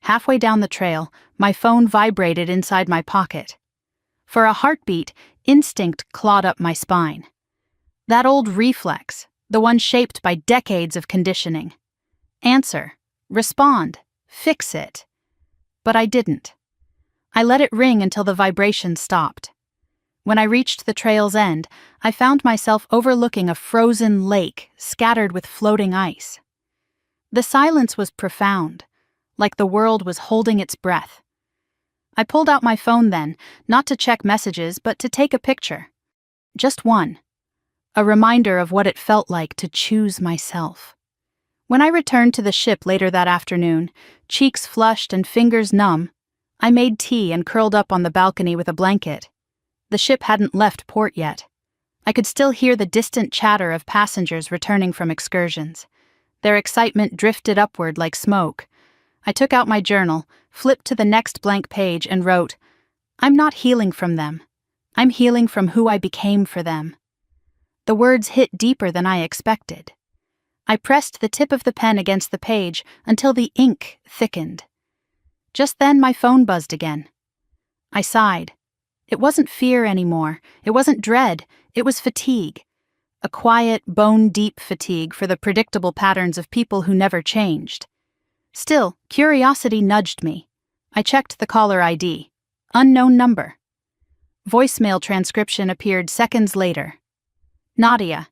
Halfway down the trail, my phone vibrated inside my pocket. For a heartbeat, instinct clawed up my spine. That old reflex, the one shaped by decades of conditioning. Answer, respond, fix it. But I didn't. I let it ring until the vibration stopped. When I reached the trail's end, I found myself overlooking a frozen lake scattered with floating ice. The silence was profound, like the world was holding its breath. I pulled out my phone then, not to check messages, but to take a picture. Just one. A reminder of what it felt like to choose myself. When I returned to the ship later that afternoon, cheeks flushed and fingers numb, I made tea and curled up on the balcony with a blanket. The ship hadn't left port yet. I could still hear the distant chatter of passengers returning from excursions. Their excitement drifted upward like smoke. I took out my journal, flipped to the next blank page, and wrote, "I'm not healing from them. I'm healing from who I became for them." The words hit deeper than I expected. I pressed the tip of the pen against the page until the ink thickened. Just then my phone buzzed again. I sighed. It wasn't fear anymore. It wasn't dread. It was fatigue. A quiet, bone-deep fatigue for the predictable patterns of people who never changed. Still, curiosity nudged me. I checked the caller ID. Unknown number. Voicemail transcription appeared seconds later. Nadia.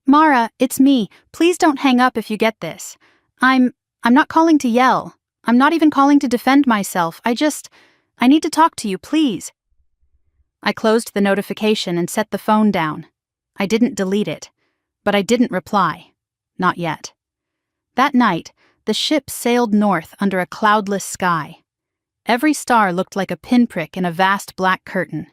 "Mara, it's me. Please don't hang up if you get this. I'm not calling to yell. I'm not even calling to defend myself. I need to talk to you, please." I closed the notification and set the phone down. I didn't delete it, but I didn't reply. Not yet. That night, the ship sailed north under a cloudless sky. Every star looked like a pinprick in a vast black curtain.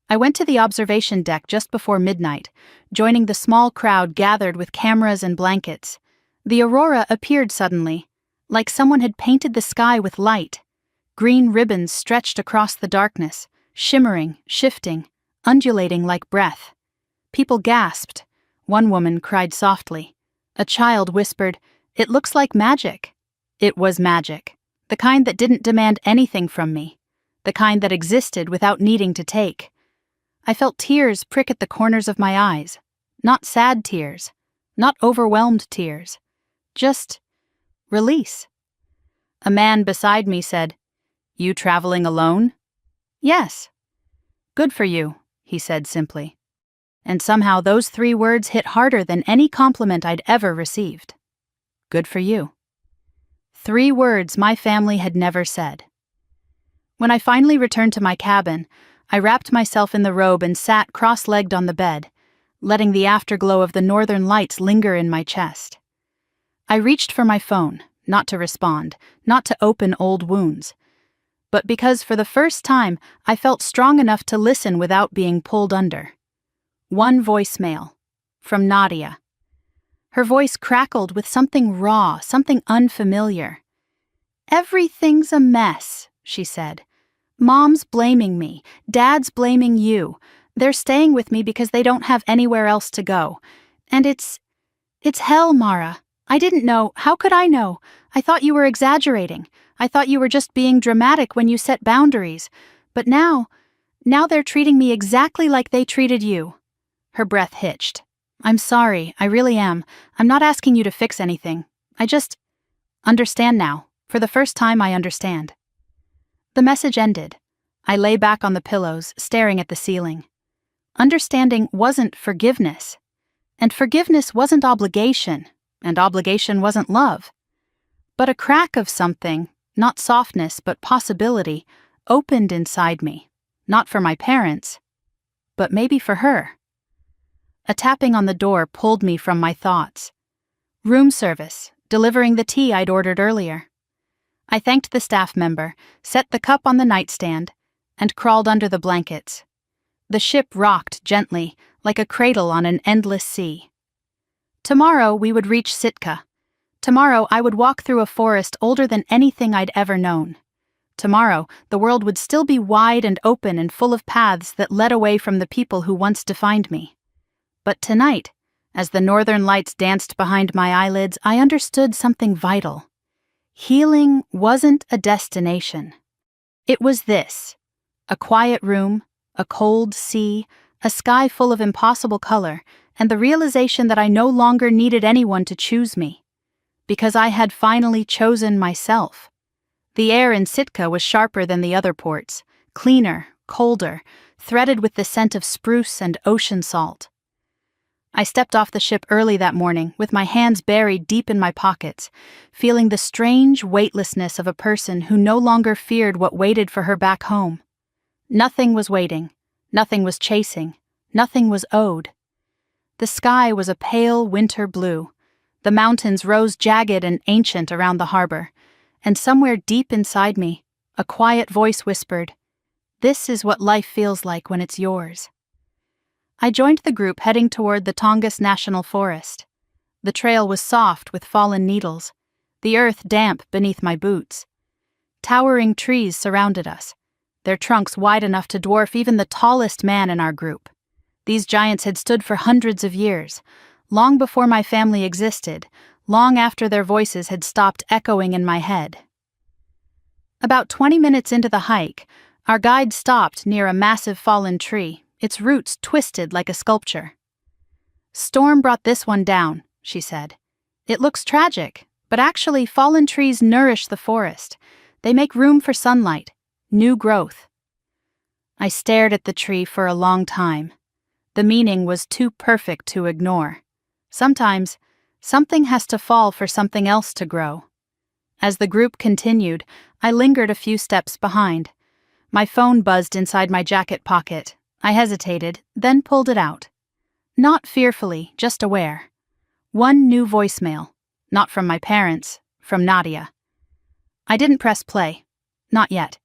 I went to the observation deck just before midnight, joining the small crowd gathered with cameras and blankets. The aurora appeared suddenly, like someone had painted the sky with light. Green ribbons stretched across the darkness, shimmering, shifting, undulating like breath. People gasped. One woman cried softly. A child whispered, "It looks like magic." It was magic. The kind that didn't demand anything from me. The kind that existed without needing to take. I felt tears prick at the corners of my eyes. Not sad tears. Not overwhelmed tears. Just release. A man beside me said, "You traveling alone?" "Yes." "Good for you," he said simply. And somehow those 3 words hit harder than any compliment I'd ever received. Good for you. 3 words my family had never said. When I finally returned to my cabin, I wrapped myself in the robe and sat cross-legged on the bed, letting the afterglow of the northern lights linger in my chest. I reached for my phone, not to respond, not to open old wounds, but because for the first time I felt strong enough to listen without being pulled under. One voicemail, from Nadia. Her voice crackled with something raw, something unfamiliar. "Everything's a mess," she said. "Mom's blaming me. Dad's blaming you. They're staying with me because they don't have anywhere else to go. And it's hell, Mara. I didn't know. How could I know? I thought you were exaggerating. I thought you were just being dramatic when you set boundaries. But now they're treating me exactly like they treated you." Her breath hitched. "I'm sorry, I really am. I'm not asking you to fix anything. I just understand now. For the first time, I understand." The message ended. I lay back on the pillows, staring at the ceiling. Understanding wasn't forgiveness. And forgiveness wasn't obligation. And obligation wasn't love. But a crack of something, not softness but possibility, opened inside me. Not for my parents, but maybe for her. A tapping on the door pulled me from my thoughts. Room service, delivering the tea I'd ordered earlier. I thanked the staff member, set the cup on the nightstand, and crawled under the blankets. The ship rocked gently, like a cradle on an endless sea. Tomorrow we would reach Sitka. Tomorrow I would walk through a forest older than anything I'd ever known. Tomorrow the world would still be wide and open and full of paths that led away from the people who once defined me. But tonight, as the northern lights danced behind my eyelids, I understood something vital. Healing wasn't a destination. It was this: a quiet room, a cold sea, a sky full of impossible color, and the realization that I no longer needed anyone to choose me, because I had finally chosen myself. The air in Sitka was sharper than the other ports, cleaner, colder, threaded with the scent of spruce and ocean salt. I stepped off the ship early that morning, with my hands buried deep in my pockets, feeling the strange weightlessness of a person who no longer feared what waited for her back home. Nothing was waiting, nothing was chasing, nothing was owed. The sky was a pale winter blue. The mountains rose jagged and ancient around the harbor, and somewhere deep inside me, a quiet voice whispered, "This is what life feels like when it's yours." I joined the group heading toward the Tongass National Forest. The trail was soft with fallen needles, the earth damp beneath my boots. Towering trees surrounded us, their trunks wide enough to dwarf even the tallest man in our group. These giants had stood for hundreds of years, long before my family existed, long after their voices had stopped echoing in my head. About 20 minutes into the hike, our guide stopped near a massive fallen tree, its roots twisted like a sculpture. "Storm brought this one down," she said. "It looks tragic, but actually fallen trees nourish the forest. They make room for sunlight, new growth." I stared at the tree for a long time. The meaning was too perfect to ignore. Sometimes, something has to fall for something else to grow. As the group continued, I lingered a few steps behind. My phone buzzed inside my jacket pocket. I hesitated, then pulled it out. Not fearfully, just aware. One new voicemail. Not from my parents, from Nadia. I didn't press play. Not yet.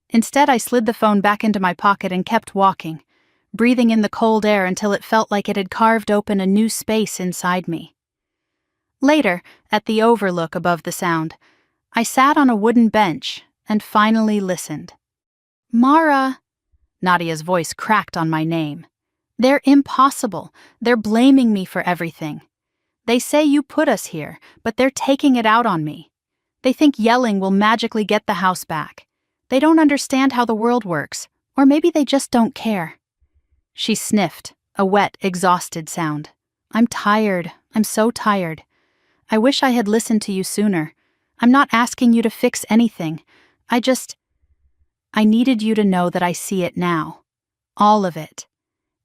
Instead, I slid the phone back into my pocket and kept walking, breathing in the cold air until it felt like it had carved open a new space inside me. Later, at the overlook above the sound, I sat on a wooden bench and finally listened. "Mara," Nadia's voice cracked on my name. "They're impossible. They're blaming me for everything. They say you put us here, but they're taking it out on me. They think yelling will magically get the house back. They don't understand how the world works, or maybe they just don't care." She sniffed, a wet, exhausted sound. "I'm tired. I'm so tired. I wish I had listened to you sooner. I'm not asking you to fix anything. I needed you to know that I see it now. All of it.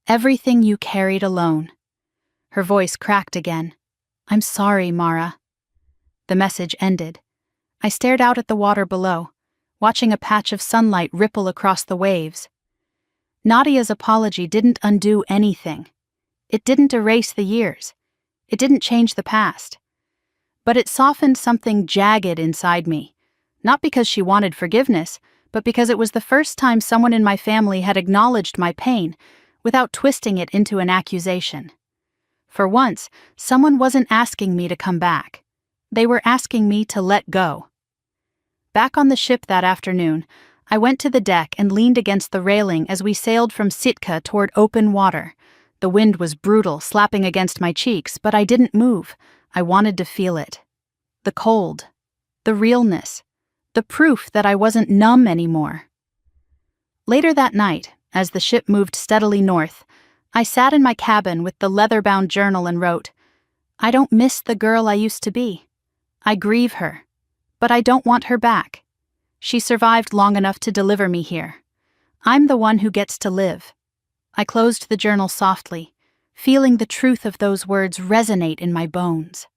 Everything you carried alone." Her voice cracked again. "I'm sorry, Mara." The message ended. I stared out at the water below, watching a patch of sunlight ripple across the waves. Nadia's apology didn't undo anything. It didn't erase the years. It didn't change the past. But it softened something jagged inside me, not because she wanted forgiveness, but because it was the first time someone in my family had acknowledged my pain without twisting it into an accusation. For once, someone wasn't asking me to come back. They were asking me to let go. Back on the ship that afternoon, I went to the deck and leaned against the railing as we sailed from Sitka toward open water. The wind was brutal, slapping against my cheeks, but I didn't move. I wanted to feel it. The cold. The realness. The proof that I wasn't numb anymore. Later that night, as the ship moved steadily north, I sat in my cabin with the leather-bound journal and wrote, "I don't miss the girl I used to be. I grieve her, but I don't want her back. She survived long enough to deliver me here. I'm the one who gets to live." I closed the journal softly, feeling the truth of those words resonate in my bones.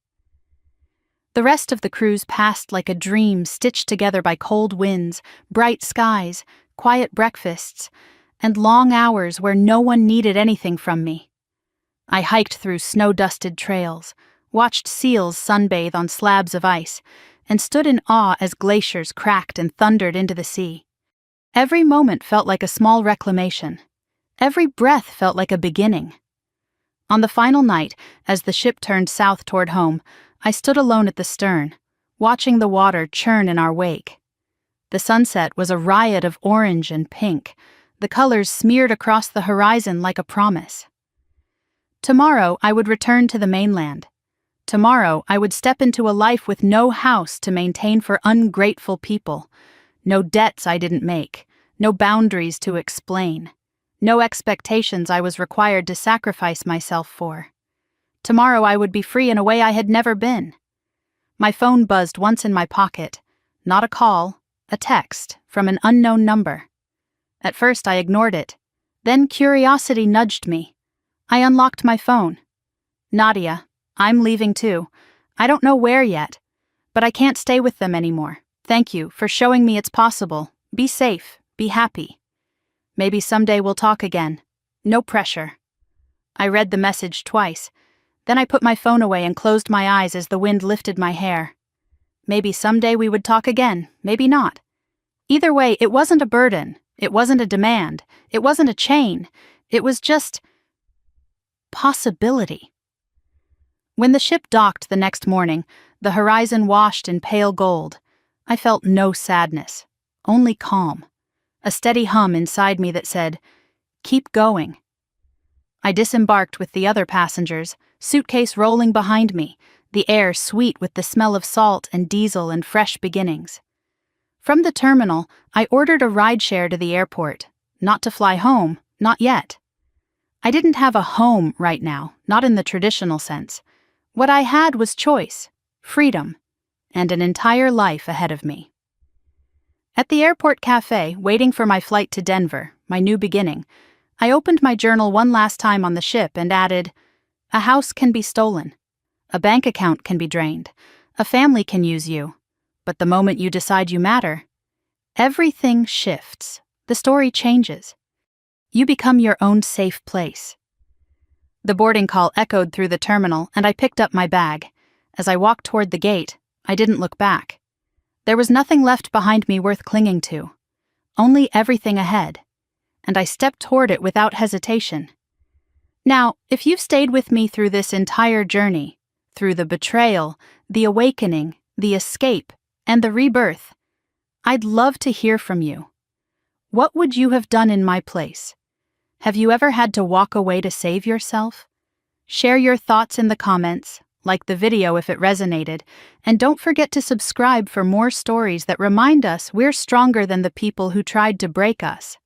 The rest of the cruise passed like a dream stitched together by cold winds, bright skies, quiet breakfasts, and long hours where no one needed anything from me. I hiked through snow-dusted trails, watched seals sunbathe on slabs of ice, and stood in awe as glaciers cracked and thundered into the sea. Every moment felt like a small reclamation. Every breath felt like a beginning. On the final night, as the ship turned south toward home, I stood alone at the stern, watching the water churn in our wake. The sunset was a riot of orange and pink, the colors smeared across the horizon like a promise. Tomorrow I would return to the mainland. Tomorrow I would step into a life with no house to maintain for ungrateful people, no debts I didn't make, no boundaries to explain, no expectations I was required to sacrifice myself for. Tomorrow I would be free in a way I had never been. My phone buzzed once in my pocket, not a call, a text from an unknown number. At first I ignored it. Then curiosity nudged me. I unlocked my phone. "Nadia, I'm leaving too. I don't know where yet, but I can't stay with them anymore. Thank you for showing me it's possible. Be safe, be happy. Maybe someday we'll talk again. No pressure." I read the message twice. Then I put my phone away and closed my eyes as the wind lifted my hair. Maybe someday we would talk again, maybe not. Either way, it wasn't a burden. It wasn't a demand. It wasn't a chain. It was just possibility. When the ship docked the next morning, the horizon washed in pale gold. I felt no sadness, only calm. A steady hum inside me that said, "Keep going." I disembarked with the other passengers, suitcase rolling behind me, the air sweet with the smell of salt and diesel and fresh beginnings. From the terminal, I ordered a rideshare to the airport, not to fly home, not yet. I didn't have a home right now, not in the traditional sense. What I had was choice, freedom, and an entire life ahead of me. At the airport cafe, waiting for my flight to Denver, my new beginning, I opened my journal one last time on the ship and added, "A house can be stolen. A bank account can be drained. A family can use you. But the moment you decide you matter, everything shifts. The story changes. You become your own safe place." The boarding call echoed through the terminal, and I picked up my bag. As I walked toward the gate, I didn't look back. There was nothing left behind me worth clinging to. Only everything ahead. And I stepped toward it without hesitation. Now, if you've stayed with me through this entire journey, through the betrayal, the awakening, the escape, and the rebirth, I'd love to hear from you. What would you have done in my place? Have you ever had to walk away to save yourself? Share your thoughts in the comments, like the video if it resonated, and don't forget to subscribe for more stories that remind us we're stronger than the people who tried to break us.